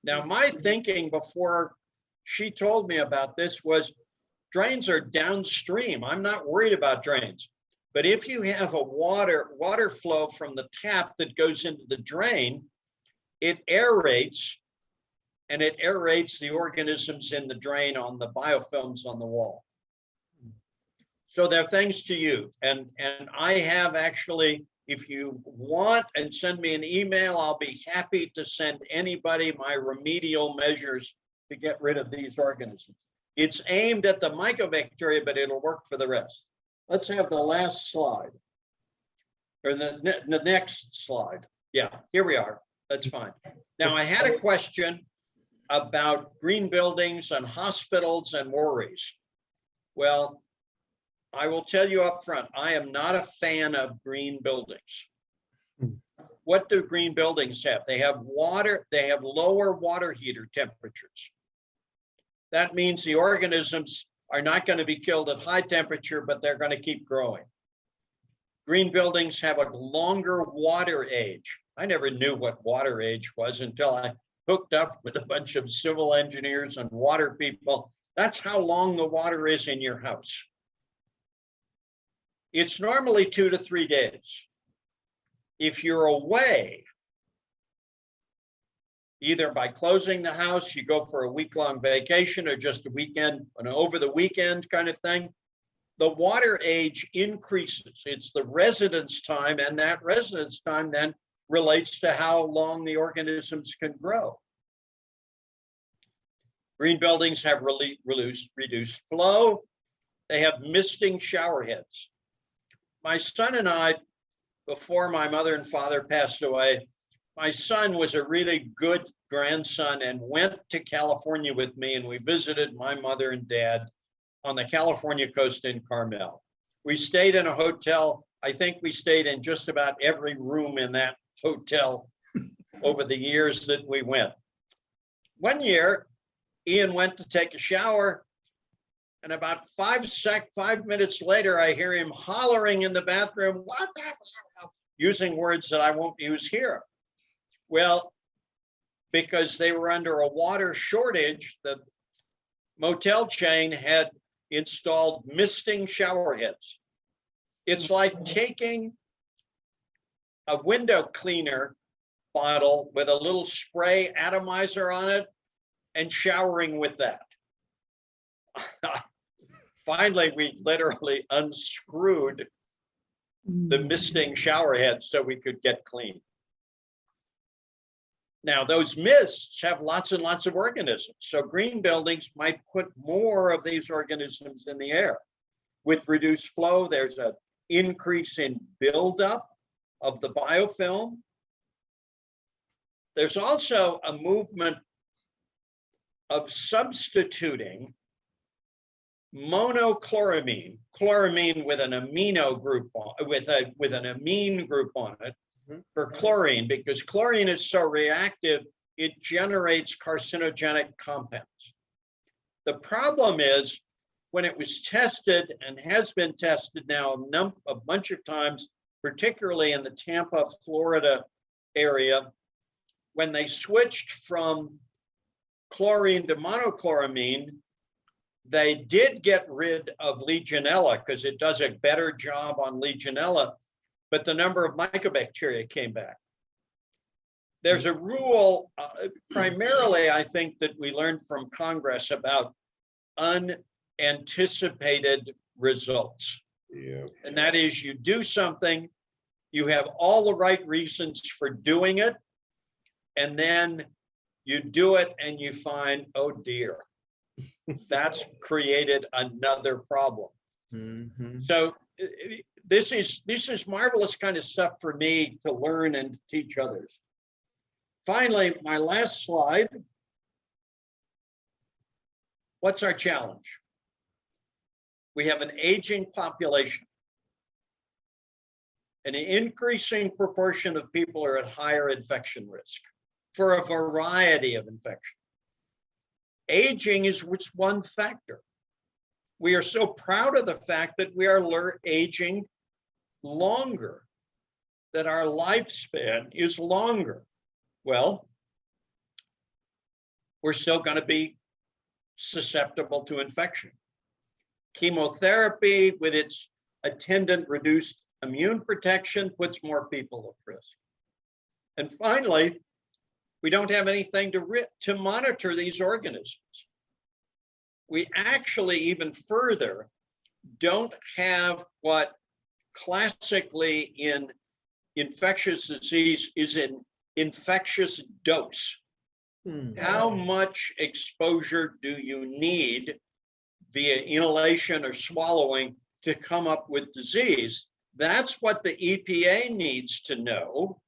C: Now, my thinking before she told me about this was drains are downstream. I'm not worried about drains. But if you have a water flow from the tap that goes into the drain, it aerates, and it aerates the organisms in the drain on the biofilms on the wall. So there are things to use. And I have actually, if you want and send me an email, I'll be happy to send anybody my remedial measures to get rid of these organisms. It's aimed at the mycobacteria, but it'll work for the rest. Let's have the last slide. or the next slide. Yeah, here we are. That's fine. Now, I had a question about green buildings and hospitals and worries. Well, I will tell you up front, I am not a fan of green buildings. What do green buildings have? They have water, they have lower water heater temperatures. That means the organisms are not going to be killed at high temperature, but they're going to keep growing. Green buildings have a longer water age. I never knew what water age was until I hooked up with a bunch of civil engineers and water people. That's how long the water is in your house. It's normally 2 to 3 days. If you're away, either by closing the house, you go for a week-long vacation or just a weekend, an over the weekend kind of thing, the water age increases. It's the residence time, and that residence time then relates to how long the organisms can grow. Green buildings have reduced flow. They have misting shower heads. My son and I, before my mother and father passed away, my son was a really good grandson and went to California with me, and we visited my mother and dad on the California coast in Carmel. We stayed in a hotel. I think we stayed in just about every room in that hotel over the years that we went. One year, Ian went to take a shower, and about 5 minutes later, I hear him hollering in the bathroom, "What the hell?" Using words that I won't use here. Well, because they were under a water shortage, the motel chain had installed misting shower heads. It's like taking a window cleaner bottle with a little spray atomizer on it and showering with that. Finally, we literally unscrewed the misting shower head so we could get clean. Now, those mists have lots and lots of organisms. So green buildings might put more of these organisms in the air. With reduced flow, there's an increase in buildup of the biofilm. There's also a movement of substituting monochloramine, chloramine with an amino group on, with an amine group on it, for chlorine, because chlorine is so reactive, it generates carcinogenic compounds. The problem is, when it was tested and has been tested now a bunch of times, particularly in the Tampa, Florida area, when they switched from chlorine to monochloramine, they did get rid of Legionella because it does a better job on Legionella, but the number of mycobacteria came back. There's a rule, primarily, I think, that we learned from Congress about unanticipated results.
B: Yeah.
C: And that is, you do something, you have all the right reasons for doing it, and then you do it and you find, oh dear, that's created another problem.
B: Mm-hmm.
C: So this is marvelous kind of stuff for me to learn and teach others. Finally, my last slide. What's our challenge? We have an aging population. An increasing proportion of people are at higher infection risk for a variety of infections. Aging is one factor. We are so proud of the fact that we are aging longer, that our lifespan is longer. Well, we're still going to be susceptible to infection. Chemotherapy, with its attendant reduced immune protection, puts more people at risk. And finally, we don't have anything to monitor these organisms. We actually, even further, don't have what classically in infectious disease is an infectious dose. How much exposure do you need via inhalation or swallowing to come up with disease? That's what the EPA needs to know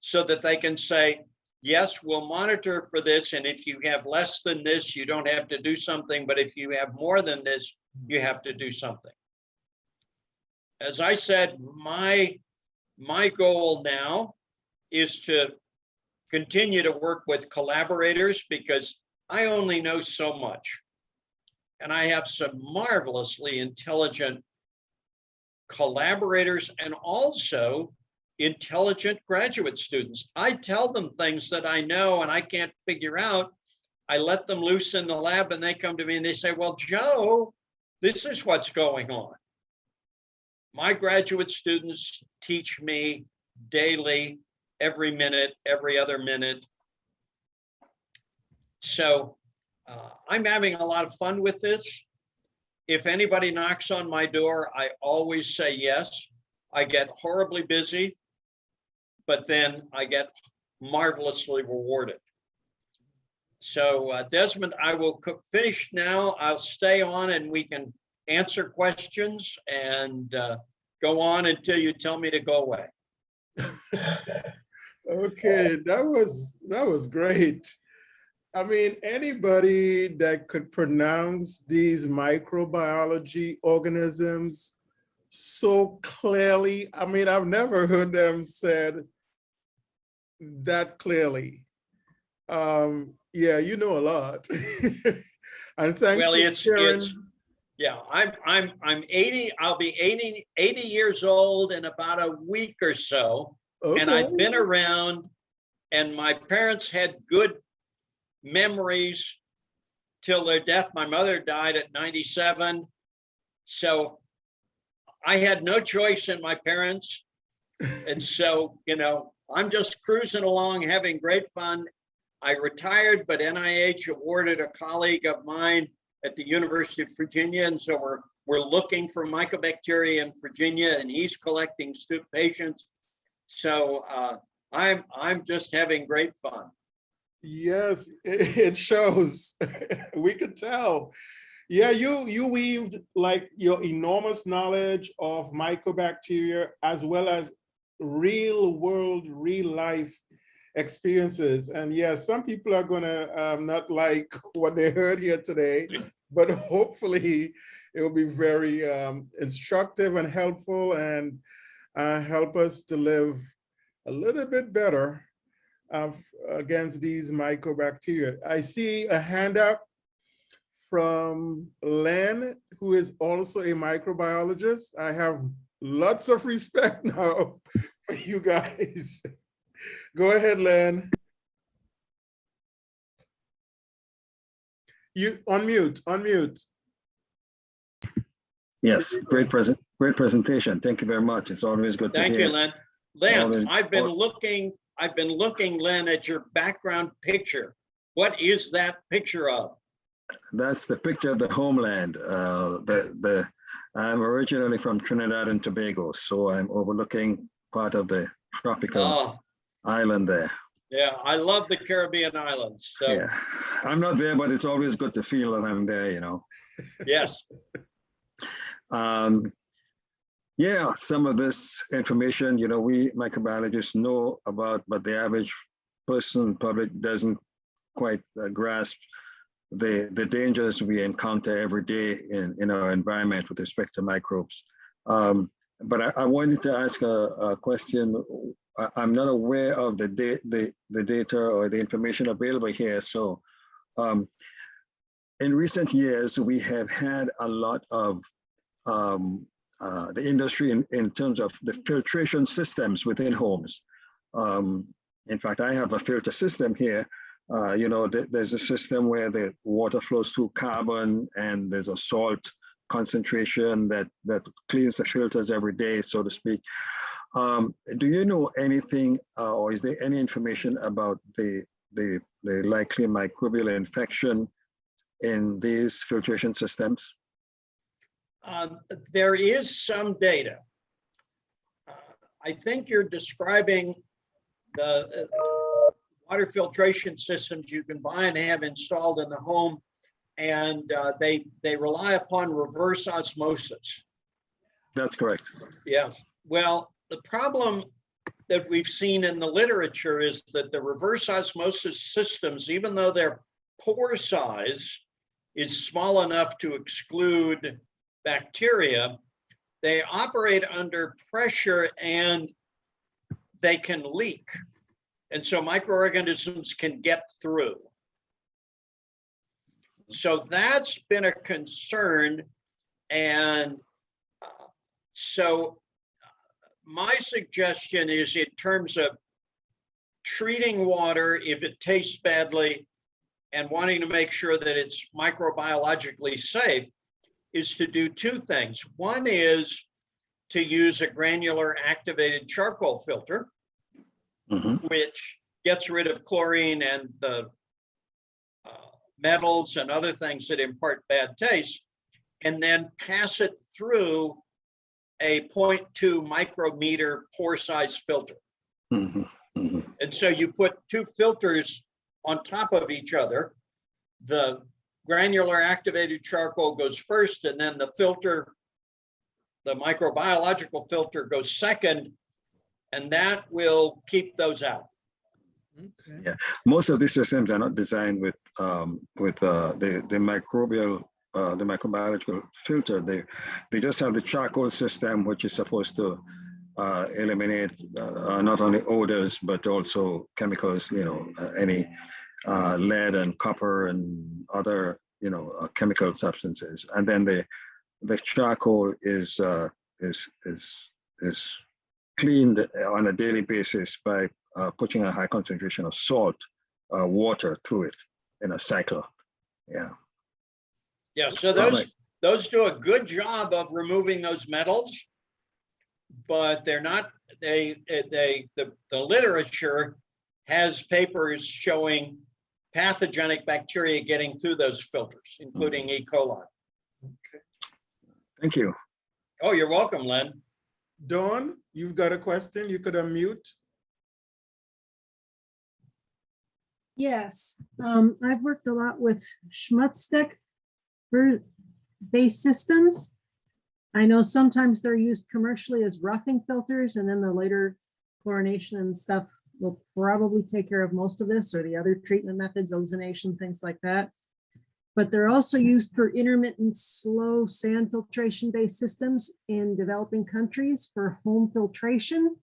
C: so that they can say, yes, we'll monitor for this. And if you have less than this, you don't have to do something. But if you have more than this, you have to do something. As I said, my goal now is to continue to work with collaborators because I only know so much. And I have some marvelously intelligent collaborators and also intelligent graduate students. I tell them things that I know and I can't figure out. I let them loose in the lab and they come to me and they say, well, Joe, this is what's going on. My graduate students teach me daily, every minute, every other minute. So I'm having a lot of fun with this. If anybody knocks on my door, I always say yes. I get horribly busy, but then I get marvelously rewarded. So Desmond, I will finish now. I'll stay on and we can answer questions and go on until you tell me to go away.
B: Okay, that was great. I mean, anybody that could pronounce these microbiology organisms so clearly, I mean, I've never heard them said that clearly. Yeah, you know a lot. And thanks for sharing.
C: Yeah, I'm 80, I'll be 80 years old in about a week or so.
B: Okay.
C: And I've been around and my parents had good memories till their death. My mother died at 97. So I had no choice in my parents. And so, you know, I'm just cruising along, having great fun. I retired, but NIH awarded a colleague of mine at the University of Virginia. And so we're looking for mycobacteria in Virginia and he's collecting patients. So I'm just having great fun.
B: Yes, it shows. We could tell. Yeah, you weaved like your enormous knowledge of mycobacteria as well as real world, real life experiences. And yeah, some people are gonna not like what they heard here today, but hopefully it will be very instructive and helpful and help us to live a little bit better against these mycobacteria. I see a hand up from Len, who is also a microbiologist. I have lots of respect now for you guys. Go ahead, Len. You unmute.
F: Yes, great presentation. Thank you very much. It's always good to hear.
C: Thank you, Len. Len, I've been looking, Len, at your background picture. What is that picture of?
F: That's the picture of the homeland. I'm originally from Trinidad and Tobago, so I'm overlooking part of the tropical island there.
C: Yeah, I love the Caribbean islands. So.
F: Yeah, I'm not there, but it's always good to feel that I'm there, you know.
C: Yes.
F: Yeah, some of this information, you know, we microbiologists know about, but the average person, public, doesn't quite grasp the dangers we encounter every day in our environment with respect to microbes. But I wanted to ask a question. I'm not aware of the data or the information available here. So in recent years, we have had a lot of the industry in terms of the filtration systems within homes. In fact, I have a filter system here. You know, there's a system where the water flows through carbon and there's a salt concentration that cleans the filters every day, so to speak. Do you know anything or is there any information about the likely microbial infection in these filtration systems?
C: There is some data. I think you're describing the water filtration systems you can buy and have installed in the home, and they rely upon reverse osmosis.
F: That's correct.
C: Yeah. Well, the problem that we've seen in the literature is that the reverse osmosis systems, even though their pore size is small enough to exclude bacteria, they operate under pressure and they can leak. And so microorganisms can get through. So that's been a concern. And so my suggestion is, in terms of treating water if it tastes badly and wanting to make sure that it's microbiologically safe, is to do two things. One is to use a granular activated charcoal filter, which gets rid of chlorine and the metals and other things that impart bad taste, and then pass it through a 0.2 micrometer pore size filter. And so you put two filters on top of each other. The granular activated charcoal goes first, and then the filter, the microbiological filter, goes second, and that will keep those out.
B: Okay.
F: Yeah, most of these systems are not designed with the microbiological filter. They just have the charcoal system, which is supposed to eliminate not only odors but also chemicals. Any lead and copper and other chemical substances. And then the charcoal is cleaned on a daily basis by putting a high concentration of salt water through it in a cycle. Yeah.
C: Yeah, so those do a good job of removing those metals, but they're not, the literature has papers showing pathogenic bacteria getting through those filters, including E. coli.
B: Okay.
F: Thank you.
C: Oh, you're welcome, Len.
B: Dawn, you've got a question? You could unmute.
G: Yes, I've worked a lot with Schmutzdeck-based systems. I know sometimes they're used commercially as roughing filters, and then the later chlorination and stuff will probably take care of most of this, or the other treatment methods, ozonation, things like that. But they're also used for intermittent slow sand filtration-based systems in developing countries for home filtration.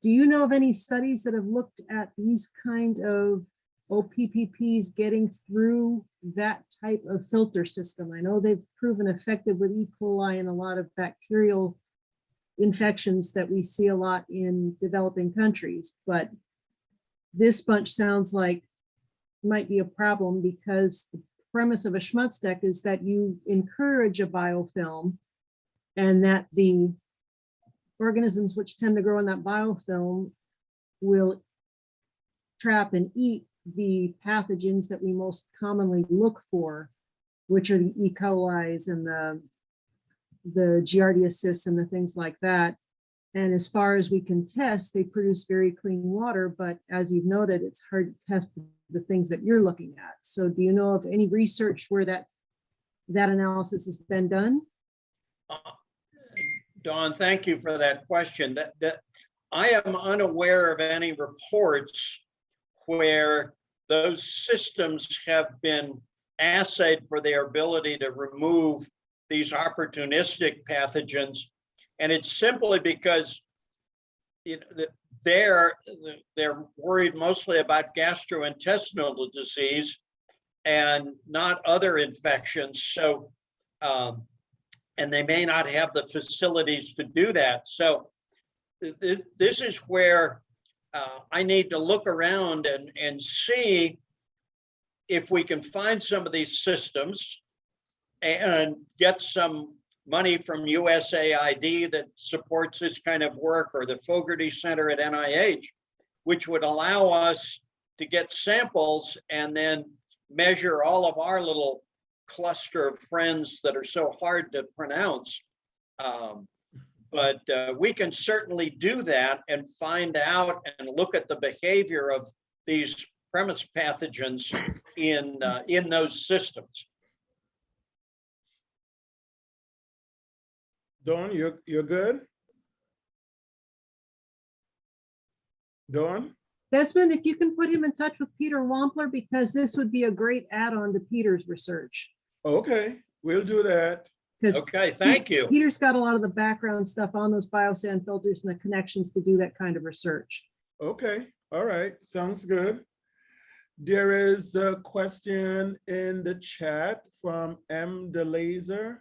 G: Do you know of any studies that have looked at these kind of OPPPs getting through that type of filter system? I know they've proven effective with E. coli and a lot of bacterial infections that we see a lot in developing countries, but this bunch sounds like might be a problem, because the premise of a Schmutzdeck is that you encourage a biofilm and that the organisms which tend to grow in that biofilm will trap and eat the pathogens that we most commonly look for, which are the E. coli's and the Giardia cysts and the things like that. And as far as we can test, they produce very clean water, but as you've noted, it's hard to test the things that you're looking at. So do you know of any research where that analysis has been done?
C: Dawn, thank you for that question. That I am unaware of any reports where those systems have been assayed for their ability to remove these opportunistic pathogens. And it's simply because they're worried mostly about gastrointestinal disease and not other infections. So, and they may not have the facilities to do that. So this is where I need to look around and see if we can find some of these systems and get some money from USAID that supports this kind of work, or the Fogarty Center at NIH, which would allow us to get samples and then measure all of our little cluster of friends that are so hard to pronounce. But we can certainly do that and find out and look at the behavior of these premise pathogens in those systems.
B: Dawn, you're good? Dawn?
G: Desmond, if you can put him in touch with Peter Wampler, because this would be a great add-on to Peter's research.
B: Okay, we'll do that.
G: Because
C: Okay, thank you.
G: Peter's got a lot of the background stuff on those biosand filters and the connections to do that kind of research.
B: Okay, all right, sounds good. There is a question in the chat from M. DeLaser.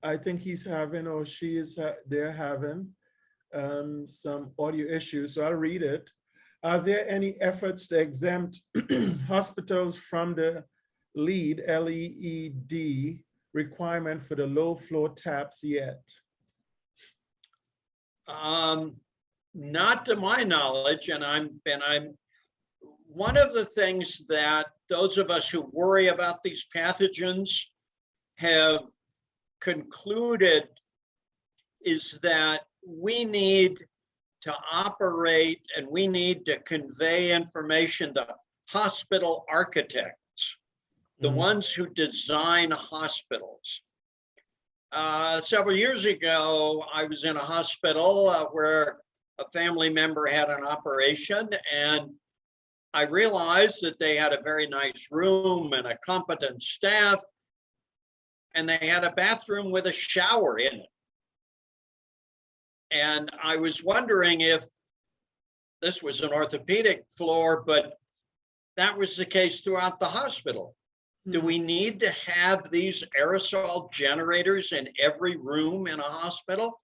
B: I think he's having, or she is, they're having some audio issues, so I'll read it. Are there any efforts to exempt hospitals from the LEED, L-E-E-D, requirement for the low flow taps yet?
C: Not to my knowledge, and I'm one of the things that those of us who worry about these pathogens have concluded is that we need to operate and we need to convey information to hospital architects, the ones who design hospitals. Several years ago, I was in a hospital where a family member had an operation, and I realized that they had a very nice room and a competent staff, and they had a bathroom with a shower in it. And I was wondering if this was an orthopedic floor, but that was the case throughout the hospital. Do we need to have these aerosol generators in every room in a hospital?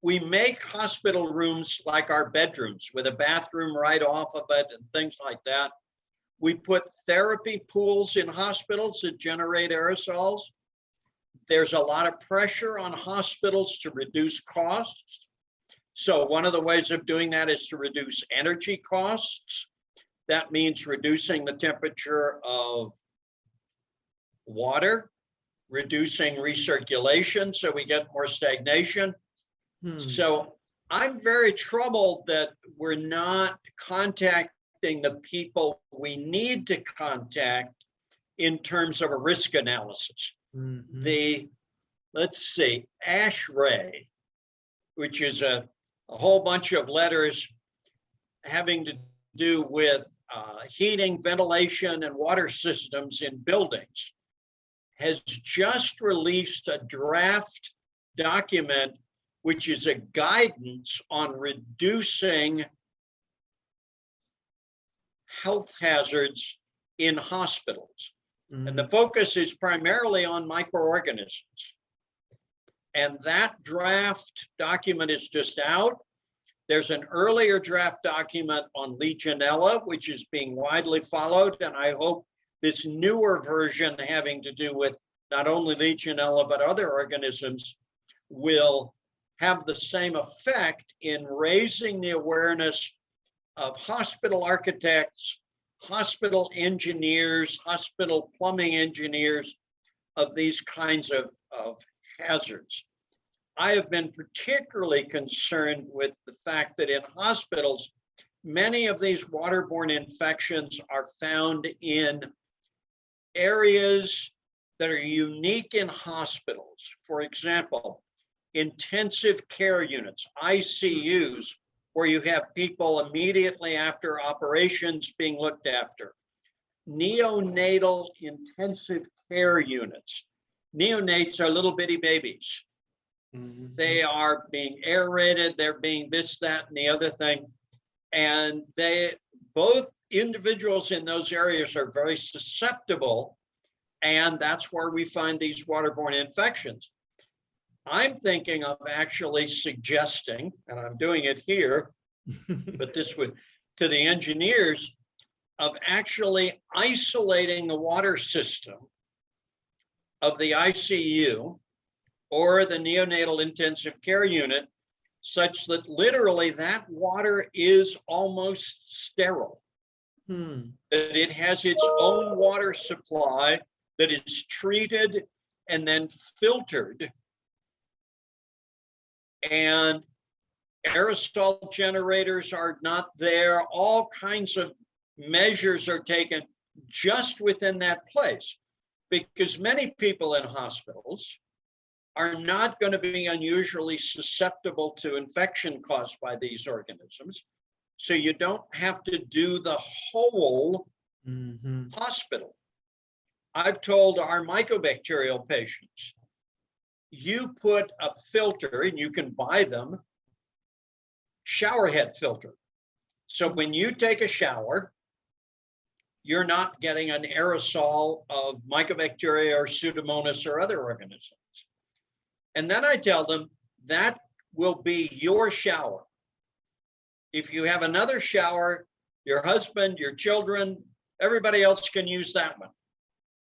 C: We make hospital rooms like our bedrooms with a bathroom right off of it and things like that. We put therapy pools in hospitals that generate aerosols. There's a lot of pressure on hospitals to reduce costs. So one of the ways of doing that is to reduce energy costs. That means reducing the temperature of water, reducing recirculation so we get more stagnation. So I'm very troubled that we're not contacting the people we need to contact in terms of a risk analysis. The, let's see, ASHRAE, which is a whole bunch of letters having to do with heating, ventilation, and water systems in buildings, has just released a draft document which is a guidance on reducing health hazards in hospitals. And the focus is primarily on microorganisms. And that draft document is just out. There's an earlier draft document on Legionella, which is being widely followed. And I hope this newer version having to do with not only Legionella, but other organisms will have the same effect in raising the awareness of hospital architects, hospital engineers, hospital plumbing engineers of these kinds of hazards. I have been particularly concerned with the fact that in hospitals, many of these waterborne infections are found in areas that are unique in hospitals. For example, intensive care units, ICUs, where you have people immediately after operations being looked after. Neonatal intensive care units. Neonates are little bitty babies. They are being aerated, they're being this, that, and the other thing. And both individuals in those areas are very susceptible, and that's where we find these waterborne infections. I'm thinking of actually suggesting, and I'm doing it here, but this would, to the engineers, of actually isolating the water system of the ICU or the neonatal intensive care unit such that literally that water is almost sterile. That it has its own water supply that is treated and then filtered, and aerosol generators are not there. All kinds of measures are taken just within that place, because many people in hospitals are not going to be unusually susceptible to infection caused by these organisms. So you don't have to do the whole hospital. I've told our mycobacterial patients, you put a filter, and you can buy them, shower head filter. So when you take a shower, you're not getting an aerosol of mycobacteria or Pseudomonas or other organisms. And then I tell them that will be your shower. If you have another shower, your husband, your children, everybody else can use that one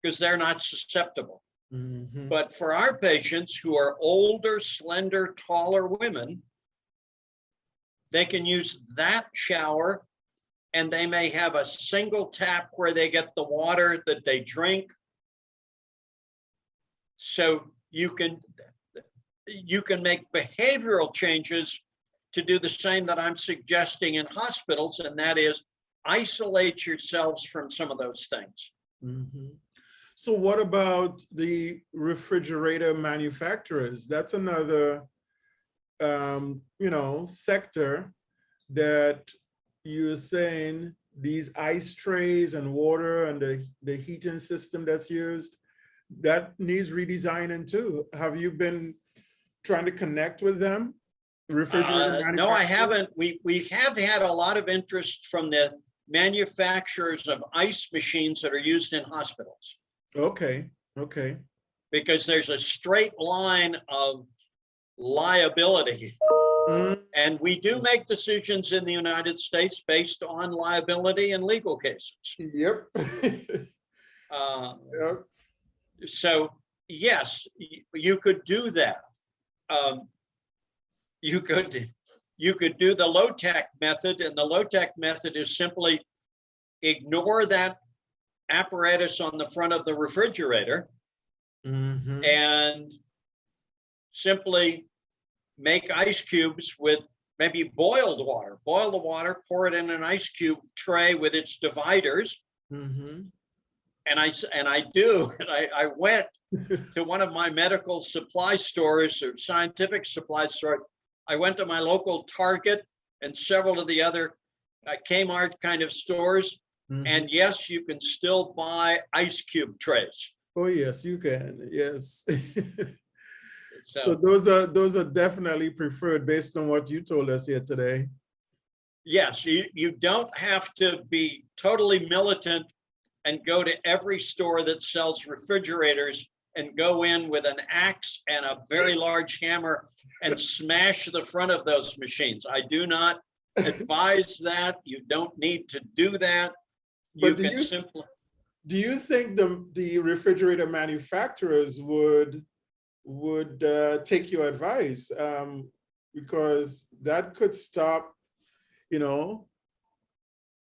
C: because they're not susceptible. But for our patients who are older, slender, taller women, they can use that shower, and they may have a single tap where they get the water that they drink. So you can make behavioral changes to do the same that I'm suggesting in hospitals, and that is isolate yourselves from some of those things.
B: So what about the refrigerator manufacturers? That's another, sector that you're saying these ice trays and water and the heating system that's used, that needs redesigning too. Have you been trying to connect with them?
C: No, I haven't. We have had a lot of interest from the manufacturers of ice machines that are used in hospitals.
B: Okay.
C: Because there's a straight line of liability. And we do make decisions in the United States based on liability and legal cases.
B: Yep.
C: So yes, you could do that. You could do the low-tech method, and the low-tech method is simply ignore that apparatus on the front of the refrigerator and simply make ice cubes with maybe boiled water. Boil the water, pour it in an ice cube tray with its dividers. And I went to one of my medical supply stores or scientific supply store. I went to my local Target and several of the other Kmart kind of stores. And yes, you can still buy ice cube trays.
B: Oh yes, you can. Yes. So those are definitely preferred based on what you told us here today.
C: Yes, you don't have to be totally militant and go to every store that sells refrigerators and go in with an axe and a very large hammer and smash the front of those machines. I do not advise that. You don't need to do that.
B: But do you think the refrigerator manufacturers would take your advice? Because that could stop,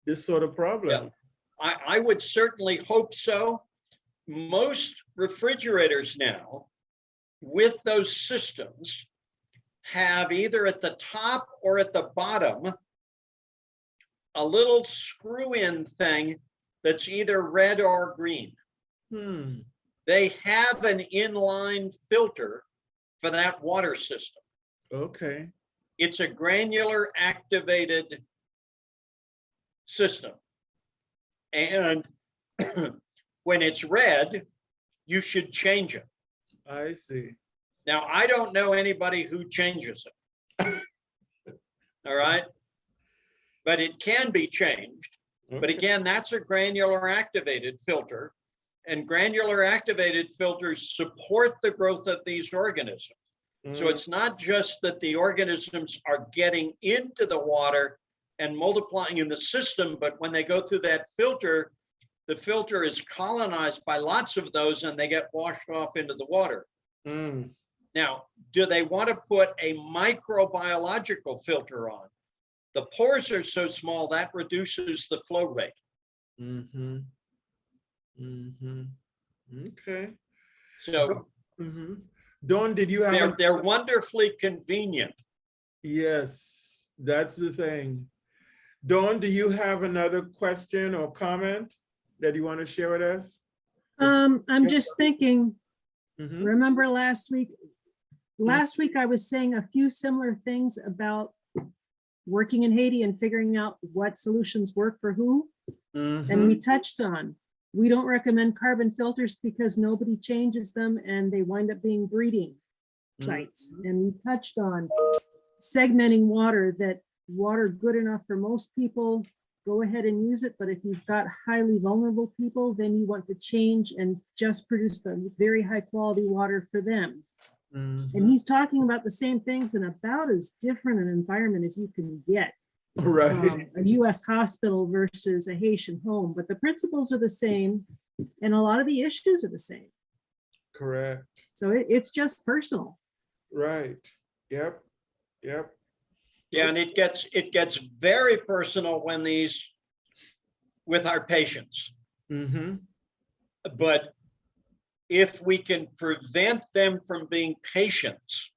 B: this sort of problem.
C: Yeah. I would certainly hope so. Most refrigerators now, with those systems, have either at the top or at the bottom a little screw-in thing that's either red or green. They have an inline filter for that water system.
B: Okay.
C: It's a granular activated system. And when it's red, you should change it.
B: I see.
C: Now, I don't know anybody who changes it. All right. But it can be changed. Okay. But again, that's a granular activated filter. And granular activated filters support the growth of these organisms. So it's not just that the organisms are getting into the water and multiplying in the system, but when they go through that filter, the filter is colonized by lots of those and they get washed off into the water. Now, do they want to put a microbiological filter on? The pores are so small that reduces the flow rate.
B: Okay.
C: So,
B: Dawn, did you have?
C: They're wonderfully convenient.
B: Yes, that's the thing. Dawn, do you have another question or comment that you want to share with us?
G: I'm just thinking, remember last week, last week I was saying a few similar things about working in Haiti and figuring out what solutions work for who. And we touched on, we don't recommend carbon filters because nobody changes them and they wind up being breeding sites. And we touched on segmenting water, that water good enough for most people, go ahead and use it. But if you've got highly vulnerable people, then you want to change and just produce the very high quality water for them. And he's talking about the same things in about as different an environment as you can get.
B: Right.
G: A US hospital versus a Haitian home, but the principles are the same and a lot of the issues are the same.
B: Correct.
G: So it's just personal.
B: Right. Yep. Yep.
C: Yeah, and it gets very personal when with our patients. But if we can prevent them from being patients,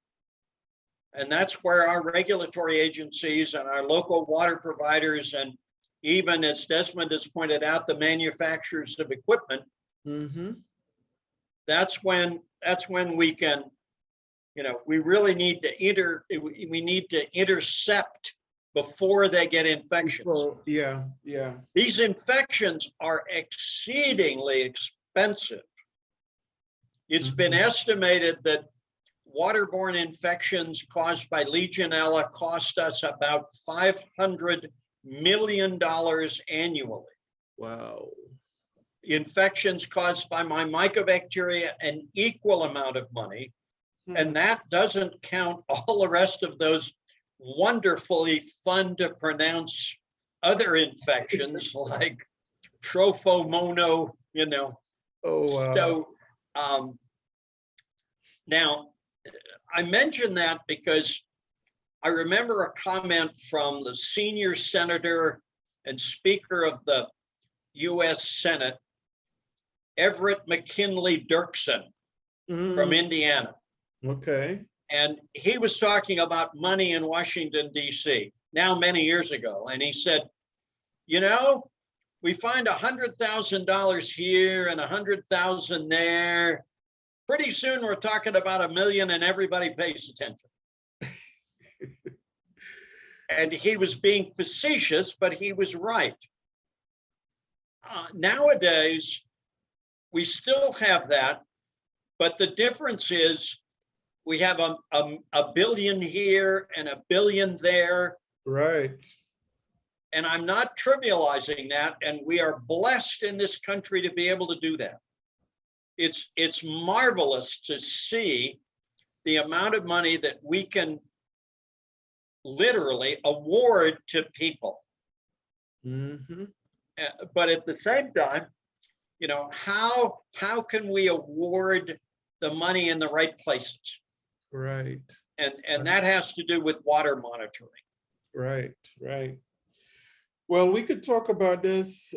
C: and that's where our regulatory agencies and our local water providers, and even, as Desmond has pointed out, the manufacturers of equipment, that's when we can, we really need to intercept before they get infections.
B: Yeah.
C: These infections are exceedingly expensive. It's been estimated that waterborne infections caused by Legionella cost us about $500 million annually.
B: Wow.
C: Infections caused by my mycobacteria, an equal amount of money. And that doesn't count all the rest of those wonderfully fun to pronounce other infections like trophomono,
B: Oh, wow.
C: So now I mention that because I remember a comment from the senior senator and speaker of the US Senate, Everett McKinley Dirksen from Indiana.
B: Okay.
C: And he was talking about money in Washington, D.C., now many years ago. And he said, we find $100,000 here and $100,000 there. Pretty soon we're talking about $1 million and everybody pays attention. And he was being facetious, but he was right. Nowadays, we still have that, but the difference is we have a billion here and a billion there.
B: Right.
C: And I'm not trivializing that. And we are blessed in this country to be able to do that. It's marvelous to see the amount of money that we can literally award to people. But at the same time, how can we award the money in the right places?
B: Right.
C: And that has to do with water monitoring.
B: Right. Well, we could talk about this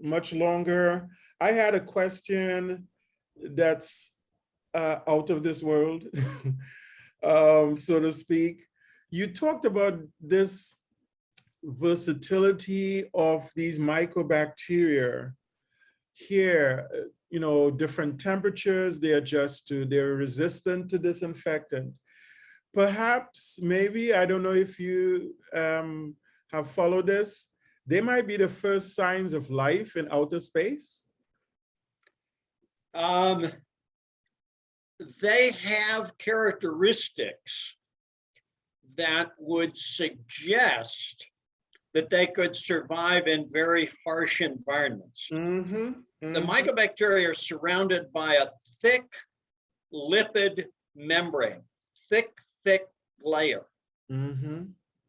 B: much longer. I had a question that's out of this world, so to speak. You talked about this versatility of these mycobacteria here, different temperatures they adjust to, they're resistant to disinfectant. Perhaps, maybe, I don't know if you have followed this, they might be the first signs of life in outer space.
C: They have characteristics that would suggest that they could survive in very harsh environments. The mycobacteria are surrounded by a thick lipid membrane, thick layer.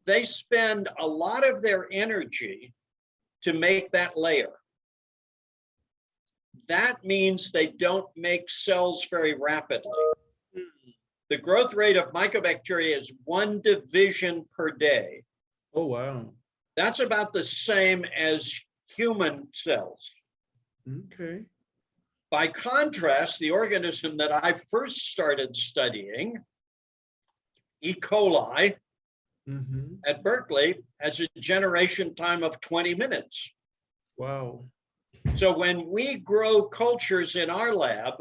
C: They spend a lot of their energy to make that layer. That means they don't make cells very rapidly. The growth rate of mycobacteria is 1 division per day.
B: Oh, wow.
C: That's about the same as human cells.
B: Okay.
C: By contrast, the organism that I first started studying, E. coli, at Berkeley, has a generation time of 20 minutes.
B: Wow.
C: So when we grow cultures in our lab,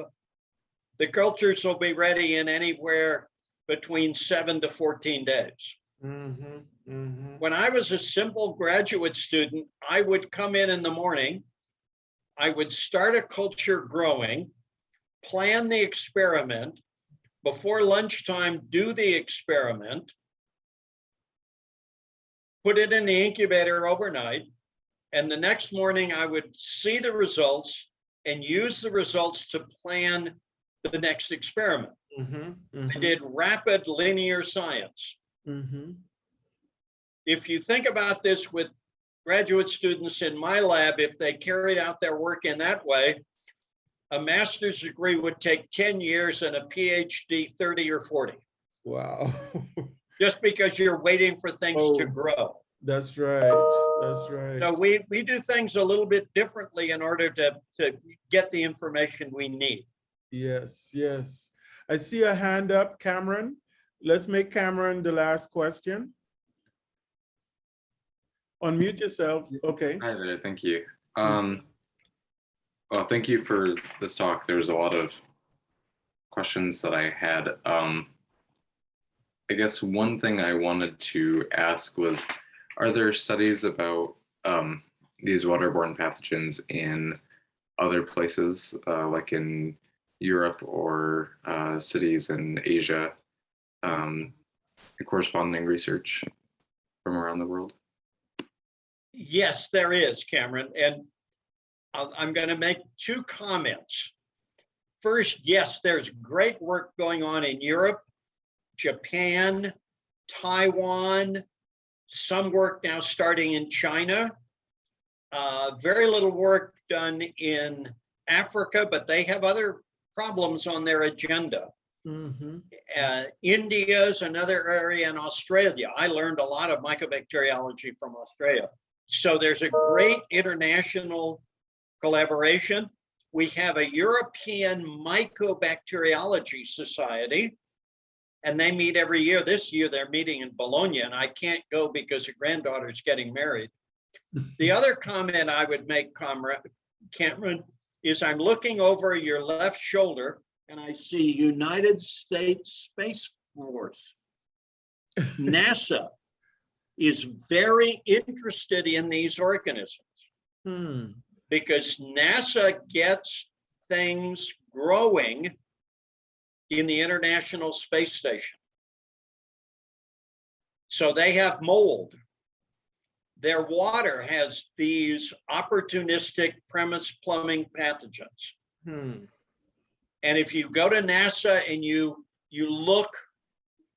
C: the cultures will be ready in anywhere between 7 to 14 days. When I was a simple graduate student, I would come in the morning, I would start a culture growing, plan the experiment, before lunchtime, do the experiment, put it in the incubator overnight, and the next morning I would see the results and use the results to plan the next experiment. I did rapid linear science. If you think about this with graduate students in my lab, if they carried out their work in that way, a master's degree would take 10 years and a PhD 30 or 40.
B: Wow.
C: Just because you're waiting for things to grow.
B: That's right. That's right.
C: So we do things a little bit differently in order to get the information we need.
B: Yes, yes. I see a hand up, Cameron. Let's make Cameron the last question. Unmute yourself. Okay.
H: Hi there, thank you. Well, thank you for this talk. There's a lot of questions that I had. I guess one thing I wanted to ask was, are there studies about these waterborne pathogens in other places, like in Europe or cities in Asia, and corresponding research from around the world?
C: Yes, there is, Cameron. And I'm going to make two comments. First, yes, there's great work going on in Europe, Japan, Taiwan, some work now starting in China. Very little work done in Africa, but they have other problems on their agenda. India is another area, in Australia. I learned a lot of mycobacteriology from Australia. So there's a great international collaboration. We have a European Mycobacteriology Society, and they meet every year. This year they're meeting in Bologna, and I can't go because a granddaughter's getting married. The other comment I would make, Cameron, is I'm looking over your left shoulder and I see United States Space Force. NASA is very interested in these organisms because NASA gets things growing in the International Space Station. So they have mold. Their water has these opportunistic premise plumbing pathogens. And if you go to NASA and you look,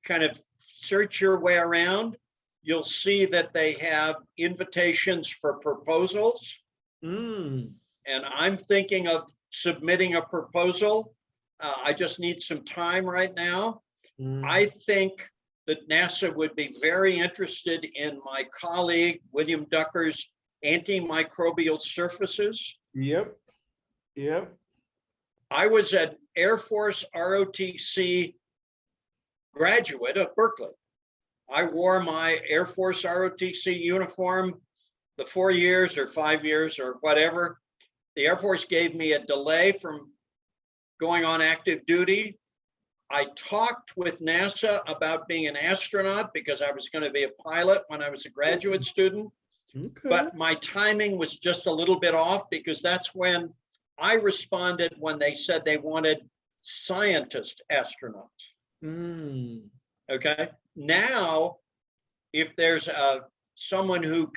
C: kind of search your way around, you'll see that they have invitations for proposals. And I'm thinking of submitting a proposal. I just need some time right now. I think that NASA would be very interested in my colleague, William Ducker's antimicrobial surfaces.
B: Yep.
C: I was an Air Force ROTC graduate of Berkeley. I wore my Air Force ROTC uniform the 4 years or 5 years or whatever. The Air Force gave me a delay from going on active duty. I talked with NASA about being an astronaut because I was going to be a pilot when I was a graduate student. But my timing was just a little bit off because that's when I responded when they said they wanted scientist astronauts. Okay. Now, if there's someone who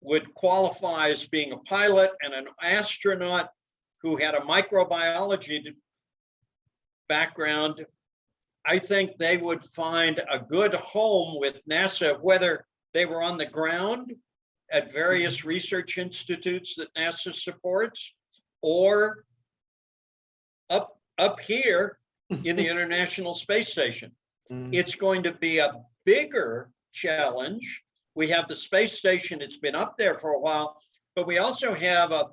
C: would qualify as being a pilot and an astronaut who had a microbiology background, I think they would find a good home with NASA, whether they were on the ground at various research institutes that NASA supports, or up here in the International Space Station. It's going to be a bigger challenge. We have the space station, it's been up there for a while, but we also have a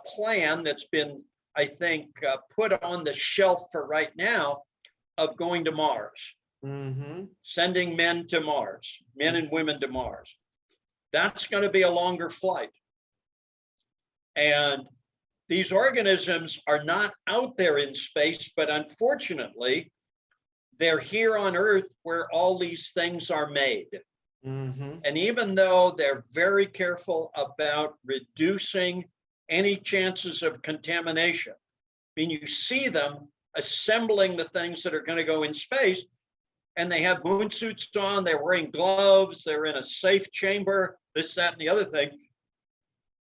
C: plan that's been, I think, put on the shelf for right now of going to Mars, sending men to Mars, men and women to Mars. That's going to be a longer flight. And these organisms are not out there in space, but unfortunately, they're here on Earth where all these things are made.
B: Mhm.
C: And even though they're very careful about reducing any chances of contamination, I mean, you see them assembling the things that are going to go in space, and they have moon suits on, they're wearing gloves, they're in a safe chamber, this, that, and the other thing.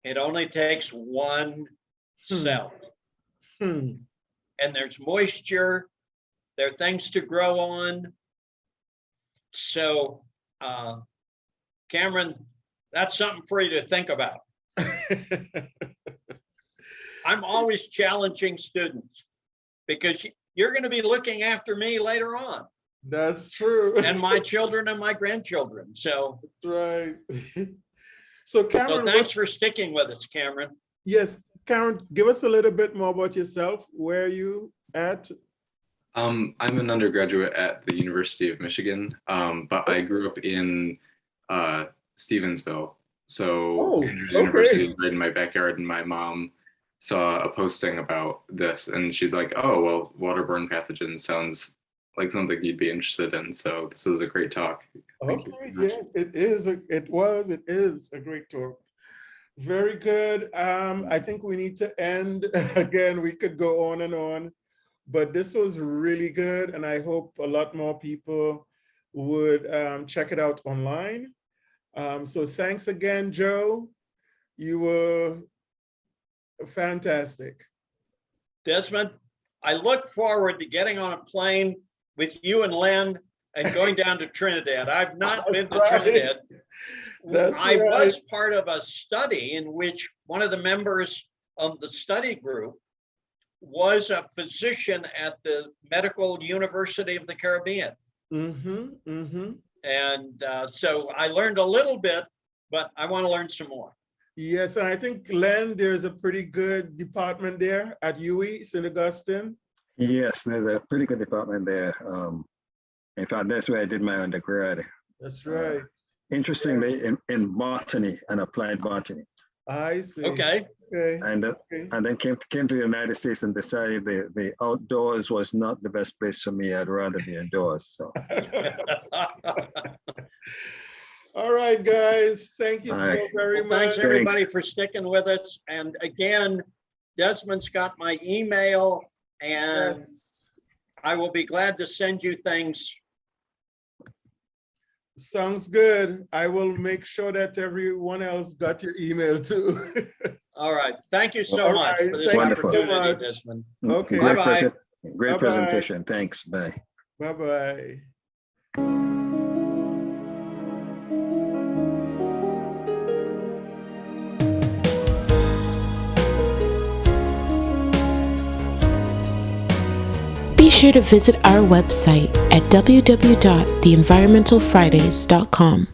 C: It only takes one cell.
B: Hmm.
C: And there's moisture, there are things to grow on. So, Cameron, that's something for you to think about. I'm always challenging students because you're going to be looking after me later on,
B: That's true.
C: and my children and my grandchildren. So,
B: Right. So Cameron,
C: thanks for sticking with us, Cameron.
B: yes, Cameron, give us a little bit more about yourself. Where are you at?
H: I'm an undergraduate at the University of Michigan, but I grew up in Stevensville. So Andrews University is right in my backyard, and my mom saw a posting about this, and she's like, "Oh, well, waterborne pathogens sounds like something you'd be interested in." So this was a great talk. Thank you
B: Okay,
H: very much.
B: yes, it is. It is a great talk. Very good. I think we need to end. Again, we could go on and on, but this was really good, and I hope a lot more people would check it out online. So thanks again, Joe. You were fantastic.
C: Desmond, I look forward to getting on a plane with you and Len and going down to Trinidad. I've not been to
B: right.
C: Trinidad. I
B: right.
C: was part of a study in which one of the members of the study group was a physician at the Medical University of the Caribbean. And so I learned a little bit, but I want to learn some more.
B: Yes, and I think, Len, there's a pretty good department there at UWI, St. Augustine.
F: Yes, there's a pretty good department there. In fact, that's where I did my undergrad.
B: That's right.
F: Interestingly, in botany and applied botany.
B: I see.
C: Okay.
F: And then came to the United States and decided the outdoors was not the best place for me. I'd rather be indoors. So.
B: All right, guys. Thank you so very much.
C: Thanks everybody for sticking with us. And again, Desmond's got my email, and
B: Yes.
C: I will be glad to send you things.
B: Sounds good. I will make sure that everyone else got your email too.
C: All right. Thank you so
B: All
C: much
B: right.
C: for this
B: Thank you so
C: opportunity,
B: much.
C: Desmond.
B: Okay.
C: Bye-bye.
F: Great
B: Bye-bye.
F: presentation. Thanks. Bye.
B: Bye-bye.
A: Be sure to visit our website at www.theenvironmentalfridays.com